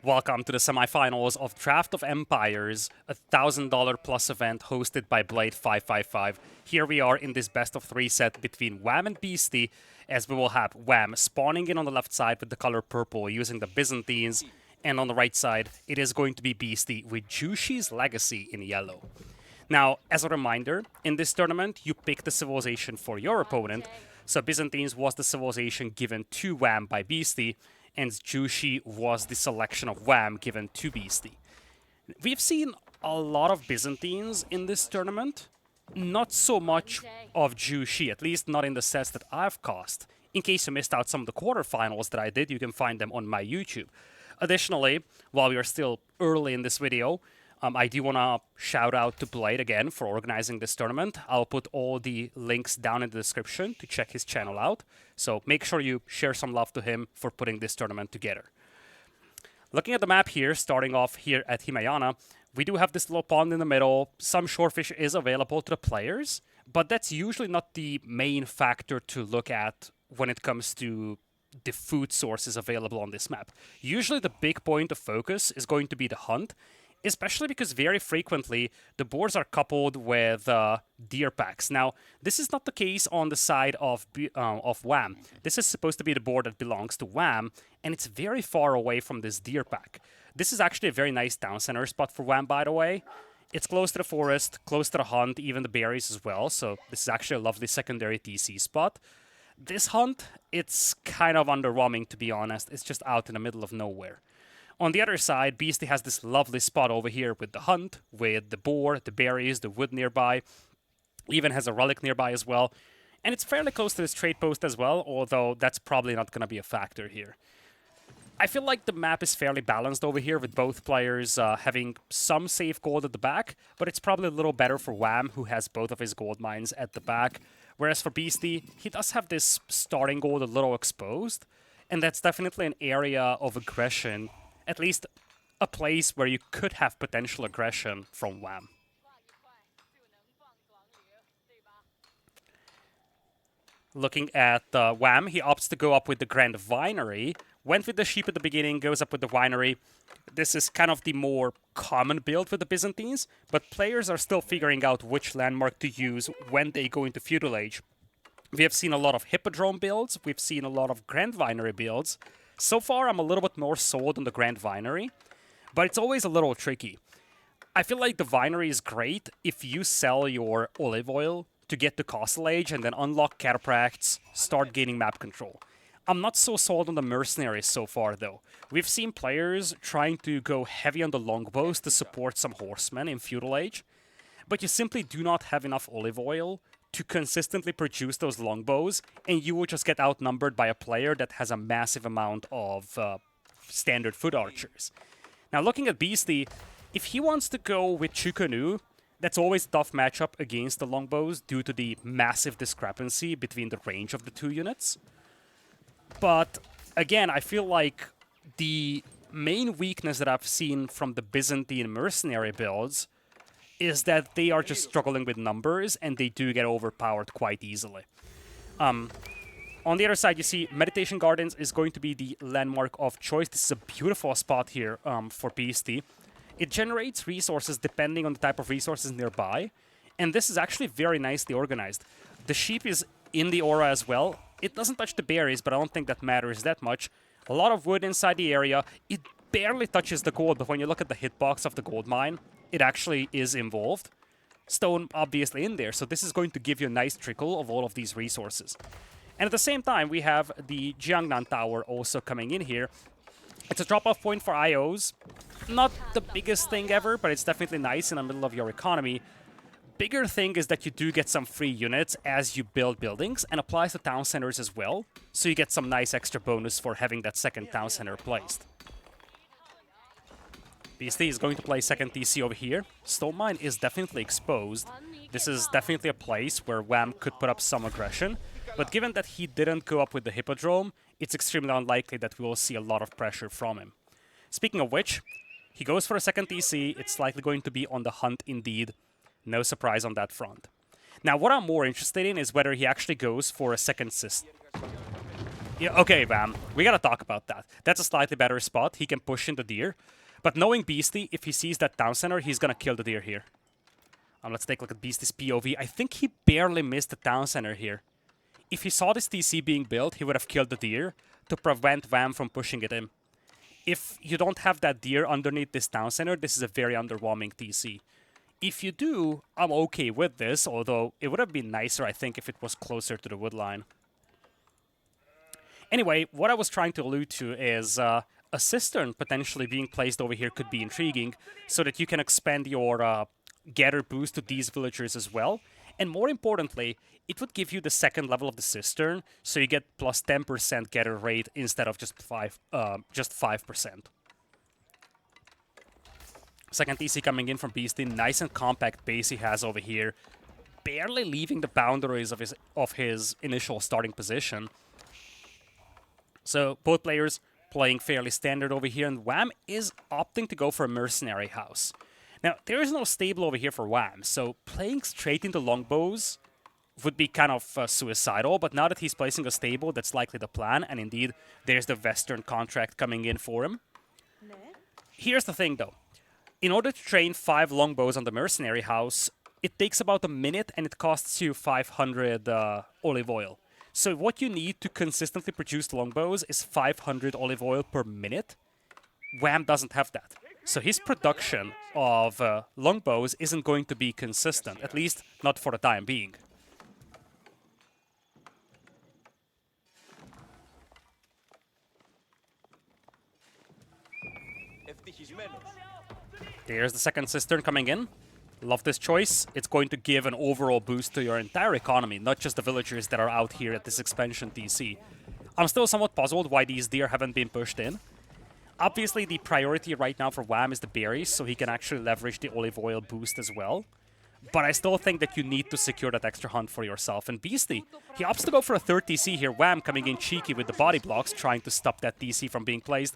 Welcome to the semifinals of Draft of Empires, a $1,000 plus event hosted by Blade 555. Here we are in this best of 3 set between Wham and Beasty, as we will have Wham spawning in on the left side with the color purple using the Byzantines, and on the right side it is going to be Beasty with Jushi's Legacy in yellow. Now, as a reminder, in this tournament you pick the civilization for your opponent, so Byzantines was the civilization given to Wham by Beasty, and Jushi was the selection of Wham given to Beasty. We've seen a lot of Byzantines in this tournament, not so much of Jushi, at least not in the sets that I've cast. In case you missed out some of the quarterfinals that I did, you can find them on my YouTube. Additionally, while we are still early in this video, I do want to shout out to Blade again for organizing this tournament. I'll put all the links down in the description to check his channel out. So make sure you share some love to him for putting this tournament together. Looking at the map here, starting off here at Himayana, we do have this little pond in the middle. Some shorefish is available to the players, but that's usually not the main factor to look at when it comes to the food sources available on this map. Usually the big point of focus is going to be the hunt, especially because very frequently the boards are coupled with deer packs. Now, this is not the case on the side of Wham. This is supposed to be the board that belongs to Wham, and it's very far away from this deer pack. This is actually a very nice town center spot for Wham, by the way. It's close to the forest, close to the hunt, even the berries as well, so this is actually a lovely secondary TC spot. This hunt, it's kind of underwhelming, to be honest. It's just out in the middle of nowhere. On the other side, Beasty has this lovely spot over here with the hunt, with the boar, the berries, the wood nearby. Even has a relic nearby as well. And it's fairly close to this trade post as well, although that's probably not going to be a factor here. I feel like the map is fairly balanced over here with both players having some safe gold at the back, but it's probably a little better for Wham, who has both of his gold mines at the back. Whereas for Beasty, he does have this starting gold a little exposed, and that's definitely an area of aggression, at least a place where you could have potential aggression from Wham. Looking at Wham, he opts to go up with the Grand Winery. Went with the sheep at the beginning, goes up with the Winery. This is kind of the more common build for the Byzantines, but players are still figuring out which landmark to use when they go into Feudal Age. We have seen a lot of Hippodrome builds, we've seen a lot of Grand Winery builds. So far, I'm a little bit more sold on the Grand Winery, but it's always a little tricky. I feel like the Winery is great if you sell your olive oil to get to Castle Age and then unlock Cataphracts, start gaining map control. I'm not so sold on the Mercenaries so far, though. We've seen players trying to go heavy on the longbows to support some horsemen in Feudal Age, but you simply do not have enough olive oil to consistently produce those longbows, and you will just get outnumbered by a player that has a massive amount of standard foot archers. Now, looking at Beasty, if he wants to go with Chukanu, that's always a tough matchup against the longbows due to the massive discrepancy between the range of the two units. But again, I feel like the main weakness that I've seen from the Byzantine mercenary builds is that they are just struggling with numbers and they do get overpowered quite easily. On the other side, you see Meditation Gardens is going to be the landmark of choice. This is a beautiful spot here for Beasty. It generates resources depending on the type of resources nearby, and this is actually very nicely organized. The sheep is in the aura as well. It doesn't touch the berries, but I don't think that matters that much. A lot of wood inside the area. It barely touches the gold, but when you look at the hitbox of the gold mine, it actually is involved. Stone obviously in there, so this is going to give you a nice trickle of all of these resources. And at the same time, we have the Jiangnan Tower also coming in here. It's a drop-off point for IOs. Not the biggest thing ever, but it's definitely nice in the middle of your economy. Bigger thing is that you do get some free units as you build buildings, and applies to town centers as well, so you get some nice extra bonus for having that second town center placed. Beasty is going to play second TC over here. Stone Mine is definitely exposed. This is definitely a place where Wham could put up some aggression, but given that he didn't go up with the Hippodrome, it's extremely unlikely that we will see a lot of pressure from him. Speaking of which, he goes for a second TC. It's likely going to be on the hunt indeed. No surprise on that front. Now, what I'm more interested in is whether he actually goes for a second Yeah, okay, Vam. We gotta talk about that. That's a slightly better spot. He can push in the deer. But knowing Beasty, if he sees that town center, he's gonna kill the deer here. Let's take a look at Beasty's POV. I think he barely missed the town center here. If he saw this TC being built, he would have killed the deer to prevent Vam from pushing it in. If you don't have that deer underneath this town center, this is a very underwhelming TC. If you do, I'm okay with this, although it would have been nicer, I think, if it was closer to the wood line. Anyway, what I was trying to allude to is a cistern potentially being placed over here could be intriguing, so that you can expand your gather boost to these villagers as well. And more importantly, it would give you the second level of the cistern, so you get plus 10% gather rate instead of just 5%. Second TC coming in from Beasty, nice and compact base he has over here, barely leaving the boundaries of his initial starting position. So both players playing fairly standard over here, and Wham is opting to go for a mercenary house. Now, there is no stable over here for Wham, so playing straight into longbows would be kind of suicidal, but now that he's placing a stable, that's likely the plan, and indeed, there's the Western contract coming in for him. Here's the thing, though. In order to train 5 longbows on the mercenary house, it takes about a minute, and it costs you 500 olive oil. So what you need to consistently produce longbows is 500 olive oil per minute. Wham doesn't have that. So his production of longbows isn't going to be consistent, at least not for the time being. There's the second cistern coming in. Love this choice. It's going to give an overall boost to your entire economy, not just the villagers that are out here at this expansion TC. I'm still somewhat puzzled why these deer haven't been pushed in. Obviously, the priority right now for Wham is the berries, so he can actually leverage the olive oil boost as well. But I still think that you need to secure that extra hunt for yourself. And Beasty, he opts to go for a third TC here. Wham coming in cheeky with the body blocks, trying to stop that TC from being placed.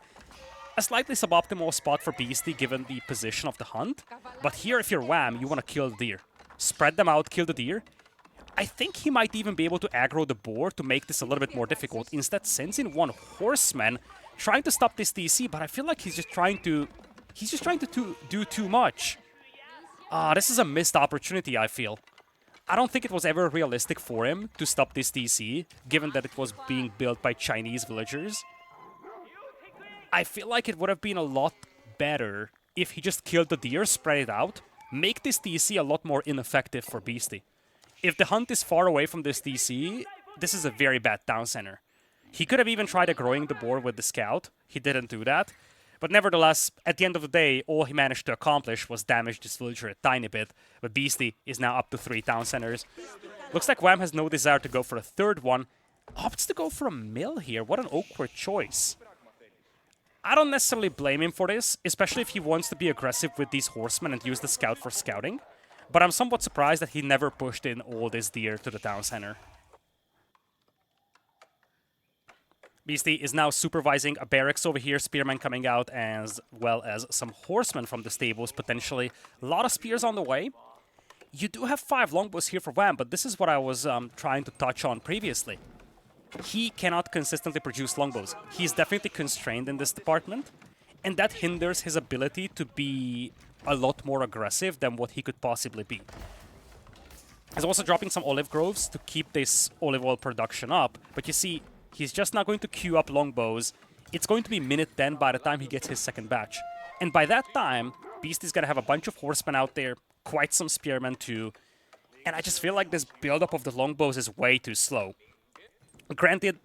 A slightly suboptimal spot for Beasty given the position of the hunt. But here, if you're Wham, you want to kill the deer. Spread them out, kill the deer. I think he might even be able to aggro the boar to make this a little bit more difficult. Instead, sends in one horseman, trying to stop this TC, but I feel like he's just trying to do too much. This is a missed opportunity, I feel. I don't think it was ever realistic for him to stop this TC, given that it was being built by Chinese villagers. I feel like it would have been a lot better if he just killed the deer, spread it out, make this TC a lot more ineffective for Beasty. If the hunt is far away from this TC, this is a very bad town center. He could have even tried growing the boar with the scout. He didn't do that. But nevertheless, at the end of the day, all he managed to accomplish was damage this villager a tiny bit. But Beasty is now up to 3 town centers. Looks like Wham has no desire to go for a third one. Opts to go for a mill here. What an awkward choice. I don't necessarily blame him for this, especially if he wants to be aggressive with these horsemen and use the scout for scouting. But I'm somewhat surprised that he never pushed in all this deer to the town center. Beasty is now supervising a barracks over here, spearmen coming out, as well as some horsemen from the stables, potentially. A lot of spears on the way. You do have 5 longbows here for Wham, but this is what I was trying to touch on previously. He cannot consistently produce longbows. He's definitely constrained in this department, and that hinders his ability to be a lot more aggressive than what he could possibly be. He's also dropping some olive groves to keep this olive oil production up, but you see, he's just not going to queue up longbows. It's going to be minute 10 by the time he gets his second batch. And by that time, Beasty's gonna have a bunch of horsemen out there, quite some spearmen too, and I just feel like this buildup of the longbows is way too slow. Granted,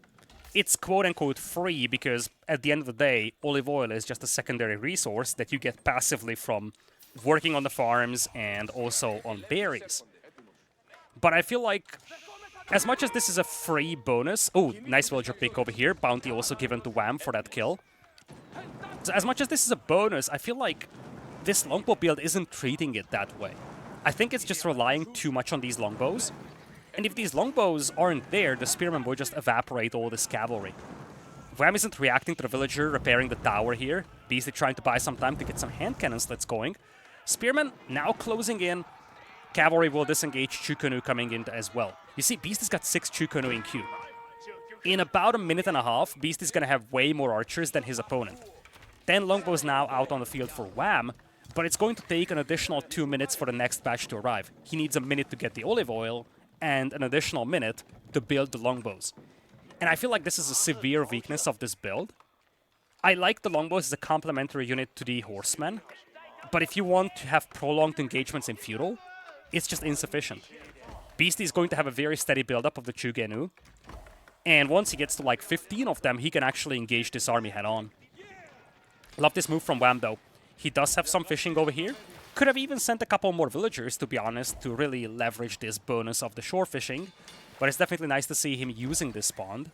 it's quote-unquote free because at the end of the day, olive oil is just a secondary resource that you get passively from working on the farms and also on berries. But I feel like, as much as this is a free bonus... Oh, nice villager pick over here. Bounty also given to Wham for that kill. So as much as this is a bonus, I feel like this longbow build isn't treating it that way. I think it's just relying too much on these longbows. And if these longbows aren't there, the spearmen will just evaporate all this cavalry. Wham isn't reacting to the villager repairing the tower here. Beasty trying to buy some time to get some hand cannon slits going. Spearmen now closing in. Cavalry will disengage. Chukonu coming in as well. You see, Beasty's got 6 Chukonu in queue. In about a minute and a half, Beast is going to have way more archers than his opponent. 10 longbows now out on the field for Wham, but it's going to take an additional 2 minutes for the next batch to arrive. He needs a minute to get the olive oil, and an additional minute to build the longbows. And I feel like this is a severe weakness of this build. I like the longbows as a complementary unit to the horsemen, but if you want to have prolonged engagements in feudal, it's just insufficient. Beastie is going to have a very steady build-up of the Chugenu, and once he gets to like 15 of them, he can actually engage this army head-on. Love this move from Wham though. He does have some fishing over here. Could have even sent a couple more villagers, to be honest, to really leverage this bonus of the shore fishing. But it's definitely nice to see him using this spawn.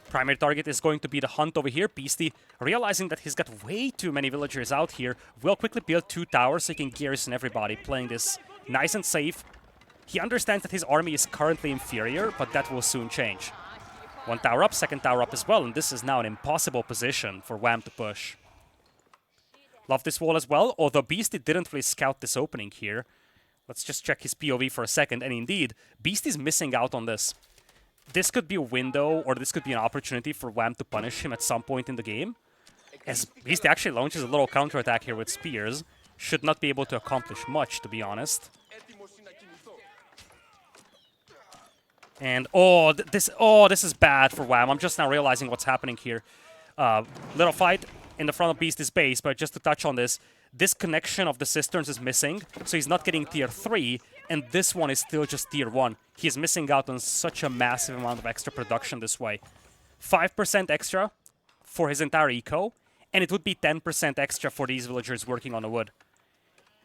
Primary target is going to be the hunt over here. Beastie, realizing that he's got way too many villagers out here, will quickly build 2 towers so he can garrison everybody, playing this nice and safe. He understands that his army is currently inferior, but that will soon change. 1 tower up, 2nd tower up as well, and this is now an impossible position for Wham to push. Love this wall as well, although Beastie didn't really scout this opening here. Let's just check his POV for a second, and indeed, Beastie's missing out on this. This could be a window, or this could be an opportunity for Wham to punish him at some point in the game. As Beastie actually launches a little counterattack here with spears. Should not be able to accomplish much, to be honest. And, this is bad for Wham. I'm just now realizing what's happening here. Little fight in the front of Beastie's base, but just to touch on this connection of the cisterns is missing, so he's not getting tier 3, and this one is still just tier 1. He's missing out on such a massive amount of extra production this way. 5% extra for his entire eco, and it would be 10% extra for these villagers working on the wood.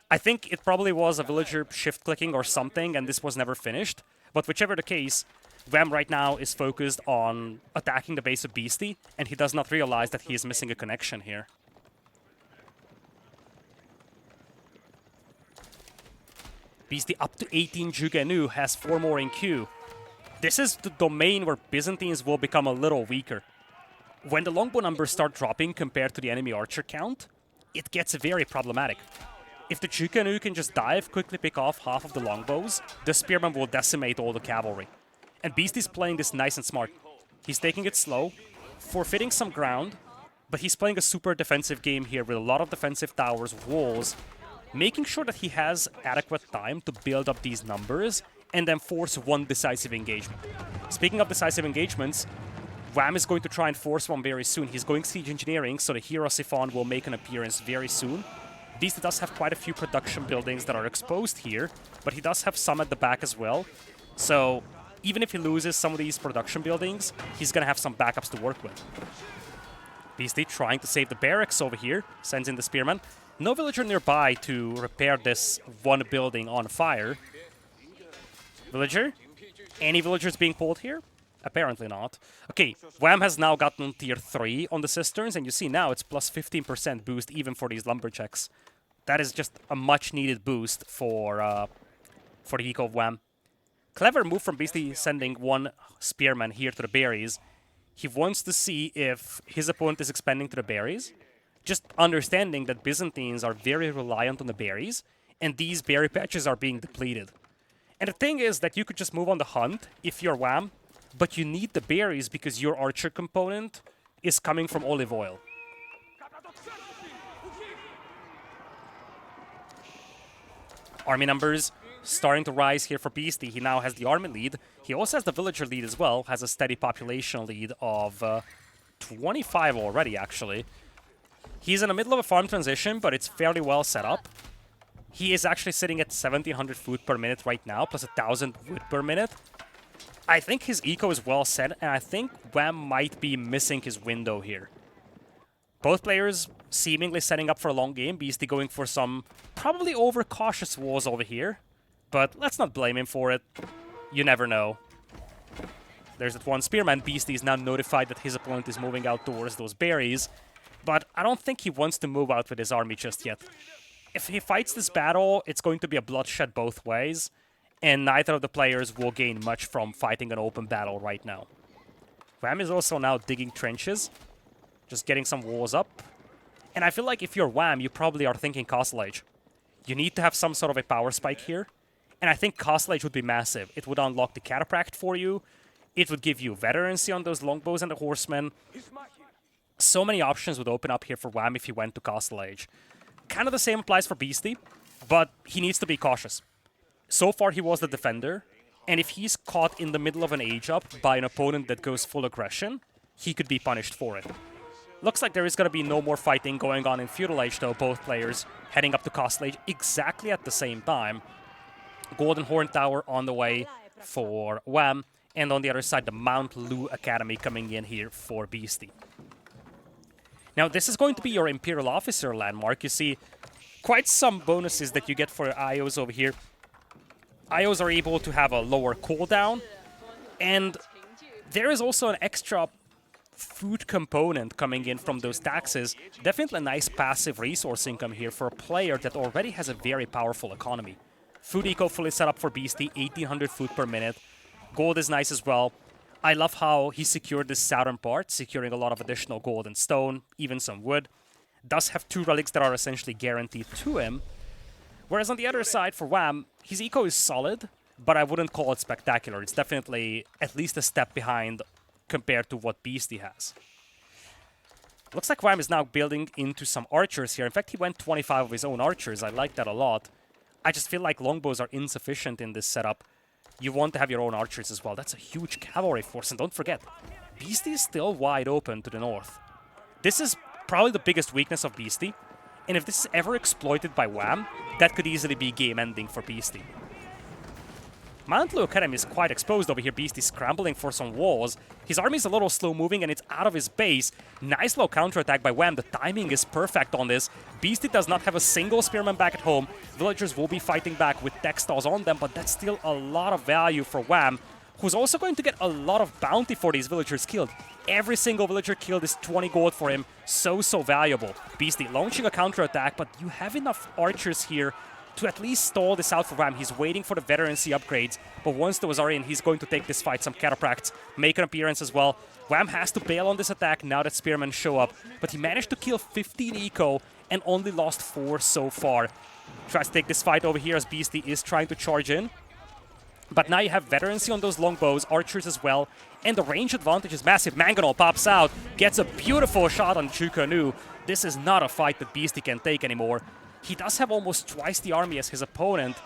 I think it probably was a villager shift-clicking or something, and this was never finished, but whichever the case, Wham right now is focused on attacking the base of Beastie, and he does not realize that he is missing a connection here. Beastie up to 18 Jugenu, has 4 more in queue. This is the domain where Byzantines will become a little weaker. When the longbow numbers start dropping compared to the enemy archer count, it gets very problematic. If the Jugenu can just dive, quickly pick off half of the longbows, the spearmen will decimate all the cavalry. And Beastie's playing this nice and smart. He's taking it slow, forfeiting some ground, but he's playing a super defensive game here with a lot of defensive towers, walls, making sure that he has adequate time to build up these numbers and then force one decisive engagement. Speaking of decisive engagements, Wham is going to try and force one very soon. He's going siege engineering, so the hero Siphon will make an appearance very soon. Beastie does have quite a few production buildings that are exposed here, but he does have some at the back as well. So even if he loses some of these production buildings, he's going to have some backups to work with. Beastie trying to save the barracks over here, sends in the spearman. No villager nearby to repair this one building on fire. Villager? Any villagers being pulled here? Apparently not. Okay, Wham has now gotten tier 3 on the cisterns, and you see now it's plus 15% boost even for these lumberjacks. That is just a much-needed boost for the eco of Wham. Clever move from Beastie, sending 1 spearman here to the berries. He wants to see if his opponent is expanding to the berries, just understanding that Byzantines are very reliant on the berries, and these berry patches are being depleted. And the thing is that you could just move on the hunt if you're Wham, but you need the berries because your archer component is coming from olive oil. Army numbers starting to rise here for Beastie. He now has the army lead. He also has the villager lead as well, has a steady population lead of 25 already, actually. He's in the middle of a farm transition, but it's fairly well set up. He is actually sitting at 1700 food per minute right now, plus 1000 wood per minute. I think his eco is well set, and I think Wham might be missing his window here. Both players seemingly setting up for a long game. Beastie going for some probably overcautious walls over here, but let's not blame him for it. You never know. There's that 1 spearman. Beastie is now notified that his opponent is moving out towards those berries, but I don't think he wants to move out with his army just yet. If he fights this battle, it's going to be a bloodshed both ways, and neither of the players will gain much from fighting an open battle right now. Wham is also now digging trenches, just getting some walls up. And I feel like if you're Wham, you probably are thinking Castle Age. You need to have some sort of a power spike here, and I think Castle Age would be massive. It would unlock the Cataphract for you, It would give you veterancy on those longbows and the horsemen. So many options would open up here for Wham if he went to Castle Age. Kind of the same applies for Beastie, but he needs to be cautious. So far, he was the defender, and if he's caught in the middle of an age-up by an opponent that goes full aggression, he could be punished for it. Looks like there is going to be no more fighting going on in Feudal Age, though, both players heading up to Castle Age exactly at the same time. Golden Horn Tower on the way for Wham, and on the other side, the Mount Lu Academy coming in here for Beastie. Now, this is going to be your Imperial Officer landmark. You see quite some bonuses that you get for IOs over here. IOs are able to have a lower cooldown, and there is also an extra food component coming in from those taxes. Definitely a nice passive resource income here for a player that already has a very powerful economy. Food eco fully set up for Beastie, 1800 food per minute. Gold is nice as well. I love how he secured this southern part, securing a lot of additional gold and stone, even some wood. Does have 2 relics that are essentially guaranteed to him. Whereas on the other side, for Wham, his eco is solid, but I wouldn't call it spectacular. It's definitely at least a step behind compared to what Beastie has. Looks like Wham is now building into some archers here. In fact, he went 25 of his own archers. I like that a lot. I just feel like longbows are insufficient in this setup. You want to have your own archers as well. That's a huge cavalry force. And don't forget, Beastie is still wide open to the north. This is probably the biggest weakness of Beastie. And if this is ever exploited by Wham, that could easily be game-ending for Beastie. Mount Lu Academy is quite exposed over here. Beastie scrambling for some walls. His army is a little slow-moving and it's out of his base. Nice low counterattack by Wham. The timing is perfect on this. Beastie does not have a single spearman back at home. Villagers will be fighting back with textiles on them, but that's still a lot of value for Wham, who's also going to get a lot of bounty for these villagers killed. Every single villager killed is 20 gold for him. So valuable. Beastie launching a counterattack, but you have enough archers here to at least stall this out for Wham. He's waiting for the veterancy upgrades, but once those are in, he's going to take this fight. Some cataphracts make an appearance as well. Wham has to bail on this attack now that spearmen show up, but he managed to kill 15 eco and only lost 4 so far. Tries to take this fight over here as Beastie is trying to charge in. But now you have veterancy on those longbows, archers as well, and the range advantage is massive. Mangonel pops out, gets a beautiful shot on Chukanu. This is not a fight that Beastie can take anymore. He does have almost twice the army as his opponent,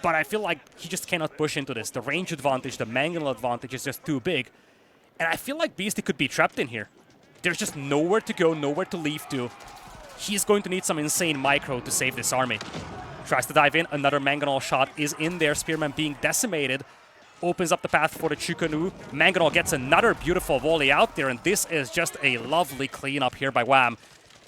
but I feel like he just cannot push into this. The range advantage, the Mangonel advantage is just too big. And I feel like Beastie could be trapped in here. There's just nowhere to go, nowhere to leave to. He's going to need some insane micro to save this army. Tries to dive in, another Mangonel shot is in there, Spearman being decimated. Opens up the path for the Chukanu. Mangonel gets another beautiful volley out there, and this is just a lovely cleanup here by Wham.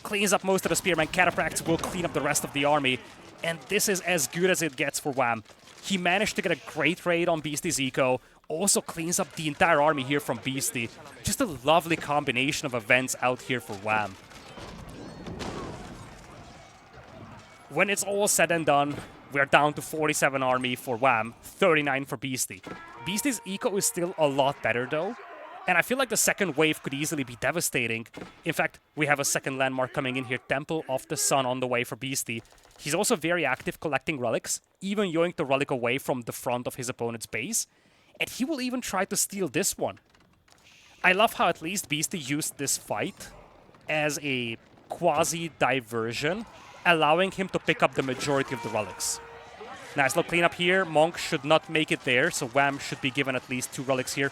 Cleans up most of the Spearmen. Cataphracts will clean up the rest of the army. And this is as good as it gets for Wham. He managed to get a great raid on Beastie's eco. Also cleans up the entire army here from Beastie. Just a lovely combination of events out here for Wham. When it's all said and done, we're down to 47 army for Wham, 39 for Beastie. Beastie's eco is still a lot better though. And I feel like the second wave could easily be devastating. In fact, we have a second landmark coming in here, Temple of the Sun on the way for Beastie. He's also very active collecting relics, even yoink the relic away from the front of his opponent's base. And he will even try to steal this one. I love how at least Beastie used this fight as a quasi-diversion, allowing him to pick up the majority of the relics. Nice little cleanup here. Monk should not make it there, so Wham should be given at least 2 relics here.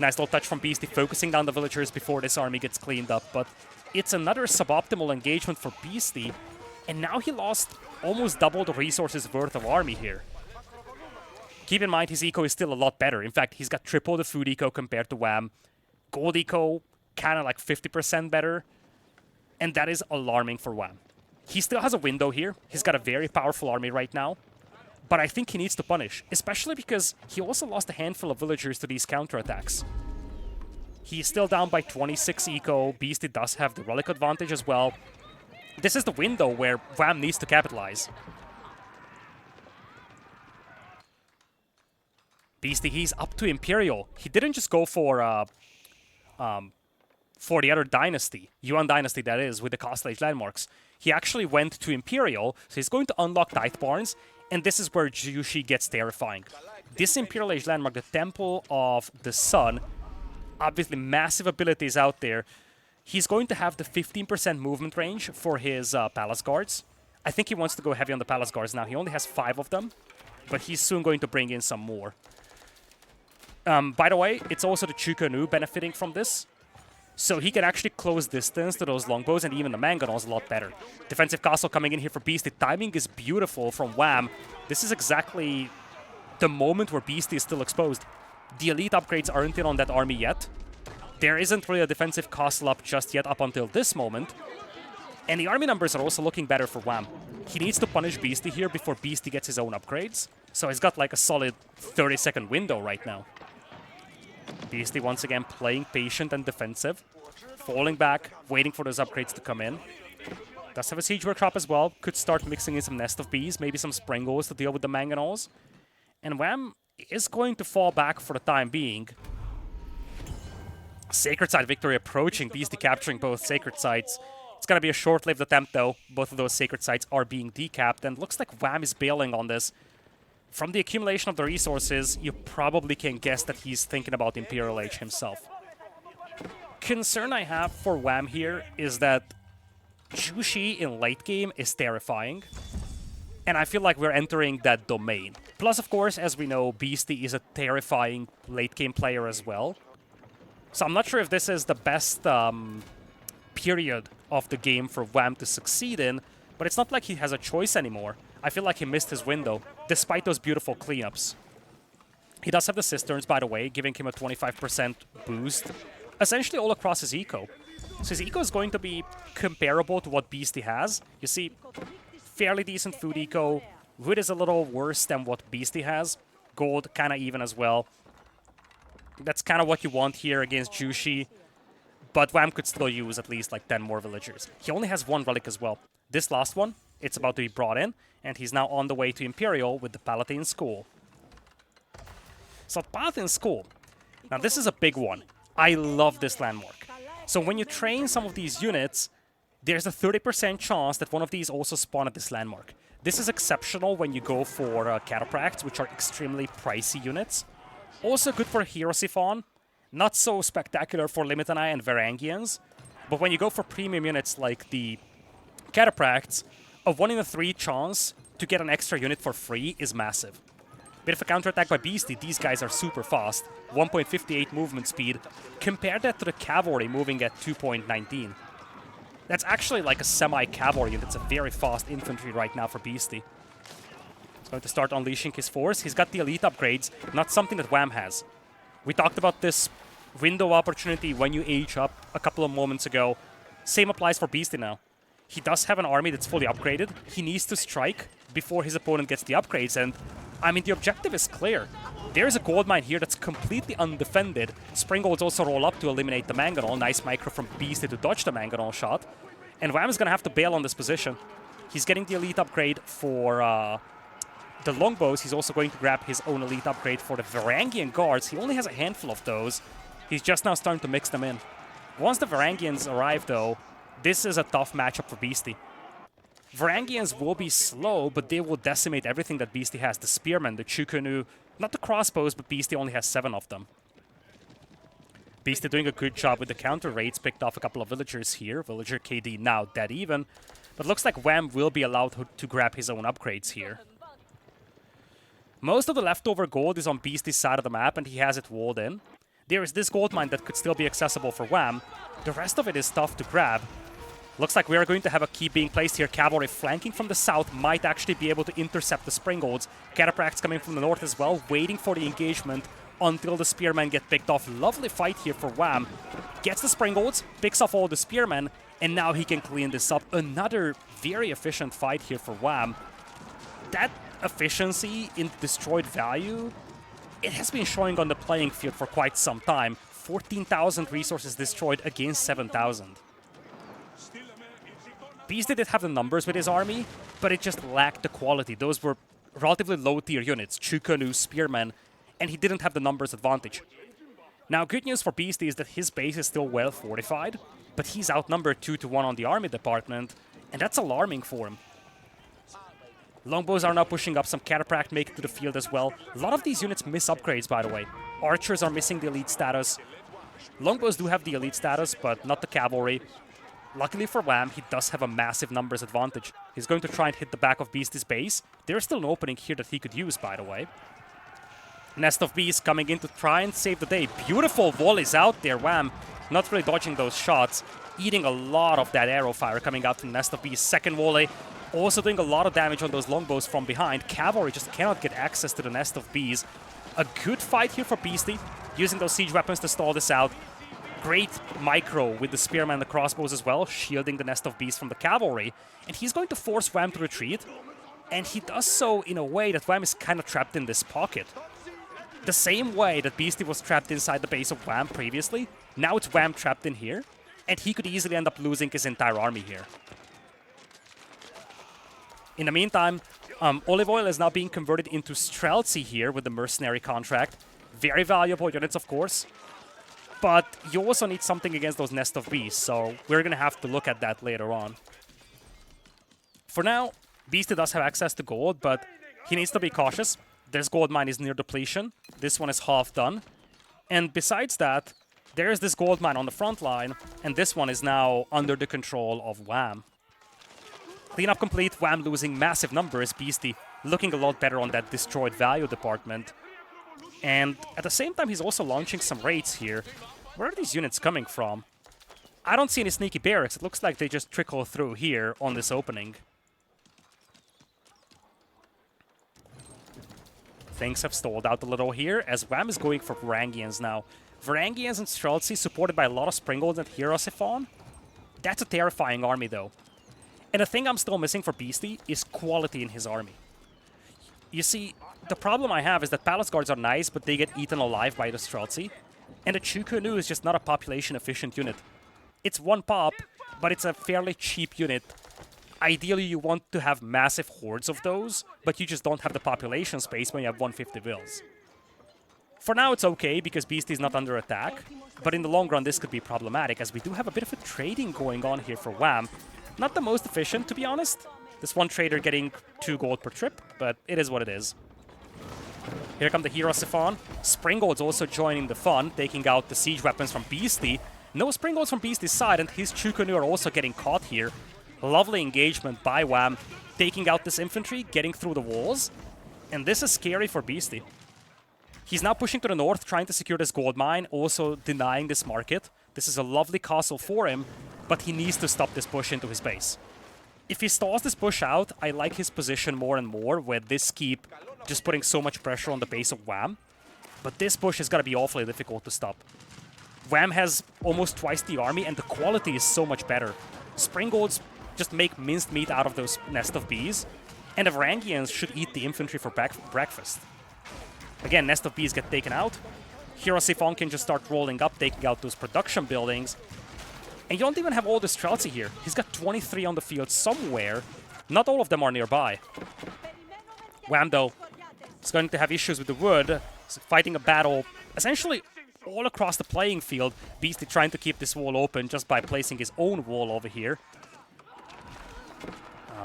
Nice little touch from Beastie, focusing down the villagers before this army gets cleaned up. But it's another suboptimal engagement for Beastie. And now he lost almost double the resources worth of army here. Keep in mind, his eco is still a lot better. In fact, he's got triple the food eco compared to Wham. Gold eco, kind of like 50% better. And that is alarming for Wham. He still has a window here. He's got a very powerful army right now. But I think he needs to punish, especially because he also lost a handful of villagers to these counterattacks. He's still down by 26 eco. Beastie does have the relic advantage as well. This is the window where Wham needs to capitalize. Beastie, he's up to Imperial. He didn't just go for the other dynasty, Yuan dynasty that is, with the Castle Age landmarks. He actually went to Imperial, so he's going to unlock Tithe Barns, and this is where Jushi gets terrifying. This Imperial Age landmark, the Temple of the Sun, obviously massive abilities out there. He's going to have the 15% movement range for his Palace Guards. I think he wants to go heavy on the Palace Guards now. He only has 5 of them, but he's soon going to bring in some more. By the way, it's also the Chukanu benefiting from this. So he can actually close distance to those longbows and even the mangonels a lot better. Defensive castle coming in here for Beasty. Timing is beautiful from Wham. This is exactly the moment where Beasty is still exposed. The elite upgrades aren't in on that army yet. There isn't really a defensive castle up just yet up until this moment. And the army numbers are also looking better for Wham. He needs to punish Beasty here before Beasty gets his own upgrades. So he's got like a solid 30-second window right now. Beasty once again playing patient and defensive. Falling back, waiting for those upgrades to come in. Does have a siege workshop as well. Could start mixing in some Nest of Bees, maybe some Springles to deal with the mangonels. And Wham is going to fall back for the time being. Sacred Site victory approaching. Beasty capturing both Sacred Sites. It's going to be a short-lived attempt though. Both of those Sacred Sites are being decapped. And looks like Wham is bailing on this. From the accumulation of the resources, you probably can guess that he's thinking about Imperial Age himself. Concern I have for Wham here is that Jushi in late game is terrifying. And I feel like we're entering that domain. Plus, of course, as we know, Beasty is a terrifying late game player as well. So I'm not sure if this is the best period of the game for Wham to succeed in, but it's not like he has a choice anymore. I feel like he missed his window, despite those beautiful cleanups. He does have the Cisterns, by the way, giving him a 25% boost, essentially all across his eco. So his eco is going to be comparable to what Beasty has. You see, fairly decent food eco. Wood is a little worse than what Beasty has. Gold, kind of even as well. That's kind of what you want here against Jushi. But Wham could still use at least like 10 more villagers. He only has 1 relic as well. This last one, it's about to be brought in. And he's now on the way to Imperial with the Palatine School. So Palatine School. Now this is a big one. I love this landmark. So when you train some of these units, there's a 30% chance that one of these also spawn at this landmark. This is exceptional when you go for Cataphracts, which are extremely pricey units. Also good for Hero Siphon. Not so spectacular for Limitanai and Varangians. But when you go for premium units like the Cataphracts, a 1 in 3 chance to get an extra unit for free is massive. Bit of a counterattack by Beasty. These guys are super fast. 1.58 movement speed. Compare that to the cavalry moving at 2.19. That's actually like a semi-cavalry unit. It's a very fast infantry right now for Beasty. He's going to start unleashing his force. He's got the elite upgrades, not something that Wham has. We talked about this window opportunity when you age up a couple of moments ago. Same applies for Beasty now. He does have an army that's fully upgraded. He needs to strike before his opponent gets the upgrades, and I mean, the objective is clear. There's a gold mine here that's completely undefended. Springalds also roll up to eliminate the Mangonel. Nice micro from Beasty to dodge the Mangonel shot. And Wham is going to have to bail on this position. He's getting the elite upgrade for the longbows. He's also going to grab his own elite upgrade for the Varangian guards. He only has a handful of those. He's just now starting to mix them in. Once the Varangians arrive, though, this is a tough matchup for Beasty. Varangians will be slow, but they will decimate everything that Beasty has. The Spearmen, the Chukunu, not the crossbows, but Beasty only has 7 of them. Beasty doing a good job with the counter raids, picked off a couple of villagers here. Villager KD now dead even. But looks like Wham will be allowed to grab his own upgrades here. Most of the leftover gold is on Beasty's side of the map, and he has it walled in. There is this gold mine that could still be accessible for Wham. The rest of it is tough to grab. Looks like we are going to have a key being placed here. Cavalry flanking from the south might actually be able to intercept the Springolds. Cataphracts coming from the north as well, waiting for the engagement until the Spearmen get picked off. Lovely fight here for Wham. Gets the Springolds, picks off all the Spearmen, and now he can clean this up. Another very efficient fight here for Wham. That efficiency in destroyed value, it has been showing on the playing field for quite some time. 14,000 resources destroyed against 7,000. Beasty did have the numbers with his army, but it just lacked the quality. Those were relatively low-tier units, Chukanu, Spearmen, and he didn't have the numbers advantage. Now, good news for Beasty is that his base is still well fortified, but he's outnumbered 2-1 on the army department, and that's alarming for him. Longbows are now pushing up, some Cataphract make it to the field as well. A lot of these units miss upgrades, by the way. Archers are missing the elite status. Longbows do have the elite status, but not the cavalry. Luckily for Wham, he does have a massive numbers advantage. He's going to try and hit the back of Beastie's base. There's still an opening here that he could use, by the way. Nest of Bees coming in to try and save the day. Beautiful volleys out there, Wham. Not really dodging those shots. Eating a lot of that arrow fire coming out from Nest of Bees. Second volley. Also doing a lot of damage on those longbows from behind. Cavalry just cannot get access to the Nest of Bees. A good fight here for Beastie, using those siege weapons to stall this out. Great micro with the spearman and the crossbows as well, shielding the Nest of Bees from the cavalry. And he's going to force Wham to retreat. And he does so in a way that Wham is kind of trapped in this pocket. The same way that Beastie was trapped inside the base of Wham previously, now it's Wham trapped in here. And he could easily end up losing his entire army here. In the meantime, Olive Oil is now being converted into Streltsy here with the mercenary contract. Very valuable units, of course. But you also need something against those Nest of Bees, so we're going to have to look at that later on. For now, Beastie does have access to gold, but he needs to be cautious. This gold mine is near depletion. This one is half done. And besides that, there's this gold mine on the front line, and this one is now under the control of Wham. Cleanup complete, Wham losing massive numbers, Beastie looking a lot better on that destroyed value department. And at the same time, he's also launching some raids here. Where are these units coming from? I don't see any sneaky barracks. It looks like they just trickle through here on this opening. Things have stalled out a little here, as Wham is going for Varangians now. Varangians and Streltsy supported by a lot of Springolds and Hierosophon. That's a terrifying army, though. And the thing I'm still missing for Beastie is quality in his army. You see, the problem I have is that Palace Guards are nice, but they get eaten alive by the Streltsy. And the Chukunu is just not a population-efficient unit. It's one pop, but it's a fairly cheap unit. Ideally, you want to have massive hordes of those, but you just don't have the population space when you have 150 vills. For now, it's okay, because Beastie is not under attack. But in the long run, this could be problematic, as we do have a bit of a trading going on here for Wham. Not the most efficient, to be honest. This one trader getting 2 gold per trip, but it is what it is. Here come the Hierosophon. Springolds also joining the fun, taking out the siege weapons from Beastie. No Springolds from Beastie's side, and his Chukunu are also getting caught here. Lovely engagement by Wham, taking out this infantry, getting through the walls. And this is scary for Beastie. He's now pushing to the north, trying to secure this gold mine, also denying this market. This is a lovely castle for him, but he needs to stop this push into his base. If he stalls this push out, I like his position more and more, with this keep just putting so much pressure on the base of Wham. But this push is going to be awfully difficult to stop. Wham has almost twice the army, and the quality is so much better. Springolds just make minced meat out of those Nest of Bees, and the Varangians should eat the infantry for breakfast. Again, Nest of Bees get taken out. Hierosophon can just start rolling up, taking out those production buildings. And you don't even have all the Streltsy here. He's got 23 on the field somewhere. Not all of them are nearby. Wham, though, is going to have issues with the wood. He's fighting a battle essentially all across the playing field. Beastie trying to keep this wall open just by placing his own wall over here.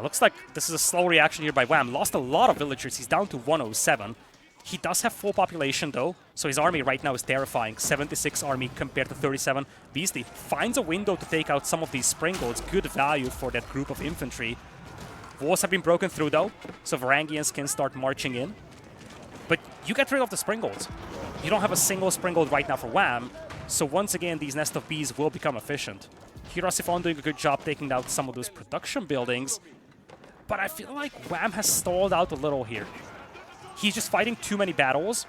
Looks like this is a slow reaction here by Wham. Lost a lot of villagers. He's down to 107. He does have full population, though, so his army right now is terrifying. 76 army compared to 37. Beastie finds a window to take out some of these Springolds. Good value for that group of infantry. Walls have been broken through, though, so Varangians can start marching in. But you get rid of the Springolds. You don't have a single Springold right now for Wham, so once again, these Nest of Bees will become efficient. Hierosophon doing a good job taking out some of those production buildings, but I feel like Wham has stalled out a little here. He's just fighting too many battles,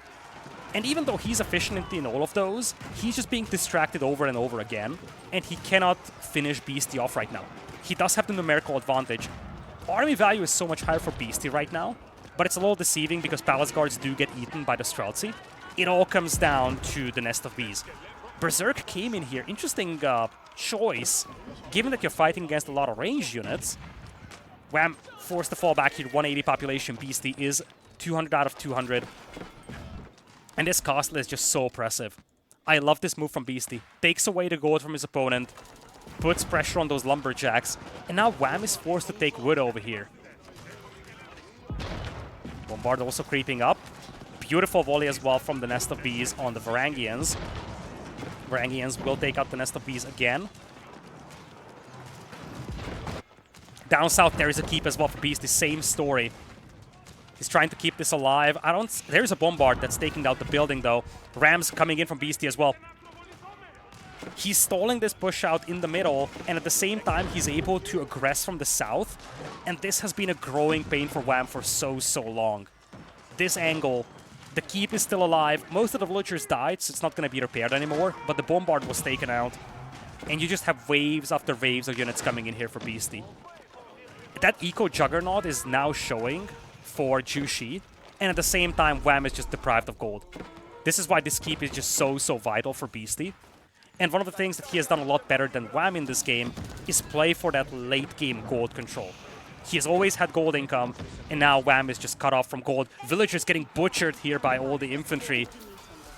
and even though he's efficient in all of those, he's just being distracted over and over again, and he cannot finish Beastie off right now. He does have the numerical advantage. Army value is so much higher for Beastie right now, but it's a little deceiving because Palace Guards do get eaten by the Streltsy. It all comes down to the Nest of Bees. Berserk came in here. Interesting choice, given that you're fighting against a lot of ranged units. Wham forced to fall back here. 180 population. Beastie is 200 out of 200. And this castle is just so oppressive. I love this move from Beastie. Takes away the gold from his opponent, puts pressure on those lumberjacks, and now Wham is forced to take wood over here. Bombard also creeping up. Beautiful volley as well from the Nest of Bees on the Varangians. Varangians will take out the Nest of Bees again. Down south, there is a keep as well for Beast. The same story. He's trying to keep this alive. There's a Bombard that's taking out the building, though. Rams coming in from Beastie as well. He's stalling this push out in the middle, and at the same time, he's able to aggress from the south. And this has been a growing pain for Wham for so long. This angle, the keep is still alive. Most of the villagers died, so it's not going to be repaired anymore. But the Bombard was taken out. And you just have waves after waves of units coming in here for Beastie. That Eco Juggernaut is now showing for Jushi, and at the same time, Wham is just deprived of gold. This is why this keep is just so vital for Beastie. And one of the things that he has done a lot better than Wham in this game is play for that late-game gold control. He has always had gold income, and now Wham is just cut off from gold. Villagers getting butchered here by all the infantry.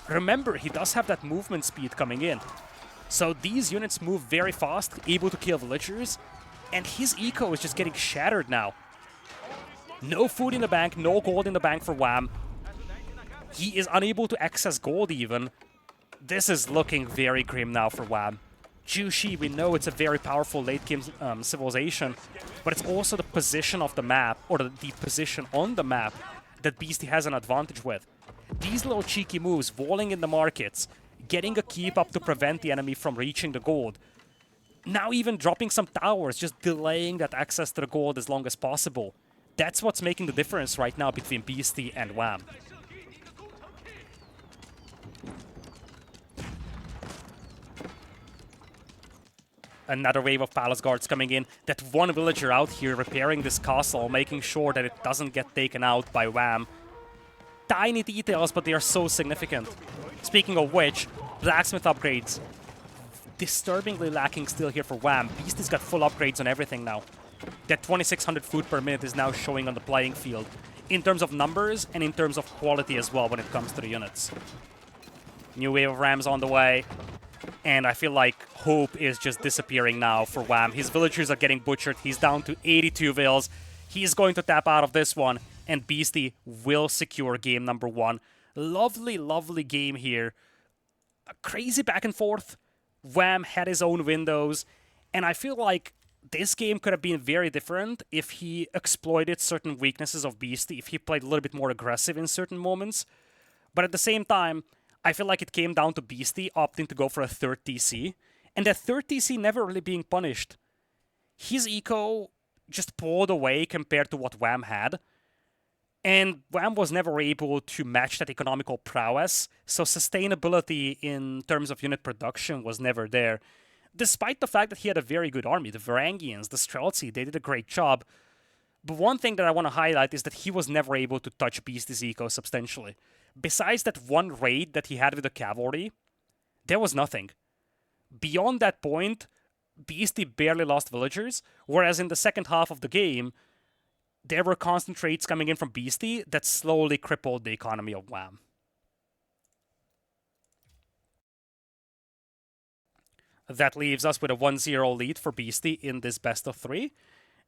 Remember, he does have that movement speed coming in. So these units move very fast, able to kill villagers, and his eco is just getting shattered now. No food in the bank, no gold in the bank for Wham. He is unable to access gold even. This is looking very grim now for Wham. Jushi, we know it's a very powerful late-game civilization, but it's also the position of the map, or the position on the map, that Beastie has an advantage with. These little cheeky moves, walling in the markets, getting a keep up to prevent the enemy from reaching the gold, now even dropping some towers, just delaying that access to the gold as long as possible. That's what's making the difference right now between Beastie and Wham. Another wave of Palace Guards coming in. That one villager out here repairing this castle, making sure that it doesn't get taken out by Wham. Tiny details, but they are so significant. Speaking of which, blacksmith upgrades. Disturbingly lacking still here for Wham. Beastie's got full upgrades on everything now. That 2600 food per minute is now showing on the playing field, in terms of numbers and in terms of quality as well when it comes to the units. New wave of Rams on the way, and I feel like hope is just disappearing now for Wham. His villagers are getting butchered. He's down to 82 vills. He's going to tap out of this one, and Beastie will secure game number 1. Lovely game here. A crazy back and forth. Wham had his own windows, and I feel like this game could have been very different if he exploited certain weaknesses of Beastie, if he played a little bit more aggressive in certain moments. But at the same time, I feel like it came down to Beastie opting to go for a third TC, and that third TC never really being punished. His eco just pulled away compared to what Wham had, and Wham was never able to match that economical prowess, so sustainability in terms of unit production was never there. Despite the fact that he had a very good army, the Varangians, the Streltsy, they did a great job. But one thing that I want to highlight is that he was never able to touch Beastie's eco substantially. Besides that one raid that he had with the cavalry, there was nothing. Beyond that point, Beastie barely lost villagers, whereas in the second half of the game, there were constant raids coming in from Beastie that slowly crippled the economy of Wham. That leaves us with a 1-0 lead for Beastie in this best of 3.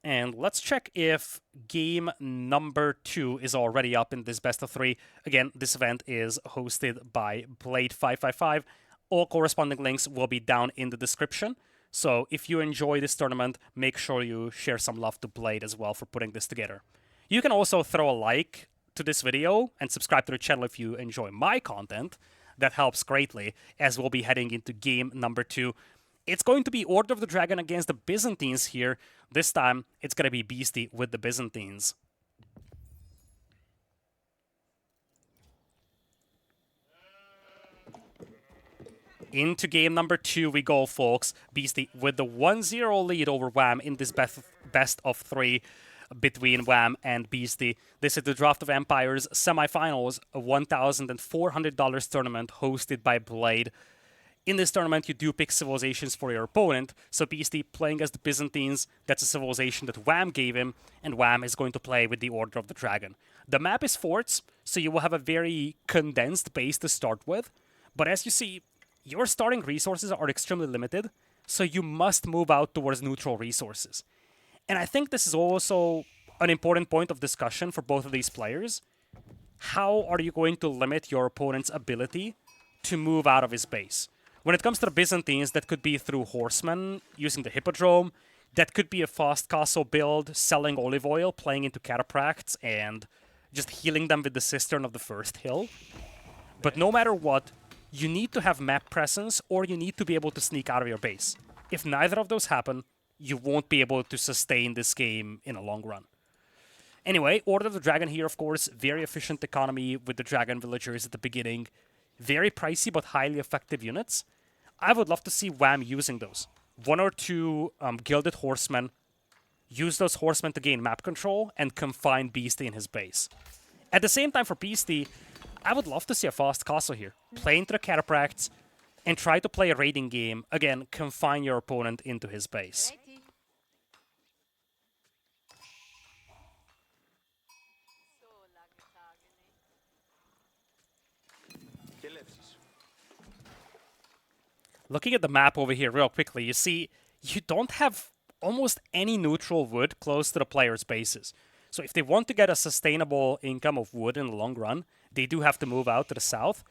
And let's check if game number 2 is already up in this best of 3. Again, this event is hosted by Blade555. All corresponding links will be down in the description. So if you enjoy this tournament, make sure you share some love to Blade as well for putting this together. You can also throw a like to this video and subscribe to the channel if you enjoy my content. That helps greatly, as we'll be heading into game number 2. It's going to be Order of the Dragon against the Byzantines here. This time, it's going to be Beastie with the Byzantines. Into game number 2 we go, folks. Beastie with the 1-0 lead over Wham in this best of 3 between Wham and Beastie. This is the Draft of Empires Semifinals, a $1,400 tournament hosted by Blade. In this tournament, you do pick civilizations for your opponent, so Beastie playing as the Byzantines, that's a civilization that Wham gave him, and Wham is going to play with the Order of the Dragon. The map is forts, so you will have a very condensed base to start with, but as you see, your starting resources are extremely limited, so you must move out towards neutral resources. And I think this is also an important point of discussion for both of these players, how are you going to limit your opponent's ability to move out of his base? When it comes to the Byzantines, that could be through horsemen, using the Hippodrome. That could be a fast castle build, selling olive oil, playing into cataphracts, and just healing them with the cistern of the first hill. But no matter what, you need to have map presence or you need to be able to sneak out of your base. If neither of those happen, you won't be able to sustain this game in a long run. Anyway, Order of the Dragon here, of course, very efficient economy with the Dragon Villagers at the beginning. Very pricey but highly effective units. I would love to see Wham using those. One or two Gilded Horsemen. Use those Horsemen to gain map control and confine Beasty in his base. At the same time for Beasty, I would love to see a fast castle here. Play into the Cataphracts and try to play a raiding game. Again, confine your opponent into his base. Looking at the map over here real quickly, you see you don't have almost any neutral wood close to the players' bases. So if they want to get a sustainable income of wood in the long run, they do have to move out to the south.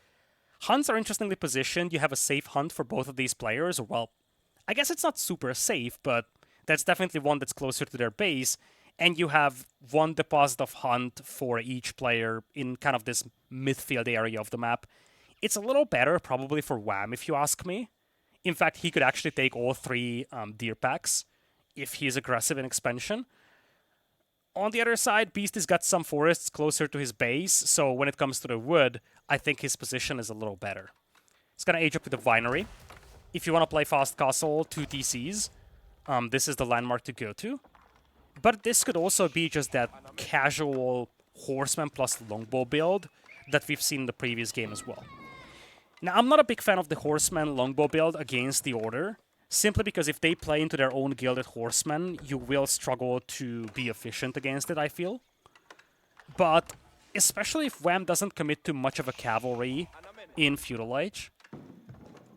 Hunts are interestingly positioned. You have a safe hunt for both of these players. Well, I guess it's not super safe, but that's definitely one that's closer to their base. And you have one deposit of hunt for each player in kind of this midfield area of the map. It's a little better probably for Wham, if you ask me. In fact, he could actually take all three deer packs if he's aggressive in expansion. On the other side, Beasty's got some forests closer to his base, so when it comes to the wood, I think his position is a little better. He's gonna age up with the Vinery. If you want to play Fast Castle, 2 TCs, this is the landmark to go to. But this could also be just that casual Horseman plus Longbow build that we've seen in the previous game as well. Now, I'm not a big fan of the Horseman Longbow build against the Order, simply because if they play into their own Gilded Horsemen, you will struggle to be efficient against it, I feel. But especially if Wham doesn't commit to much of a cavalry in Feudal Age,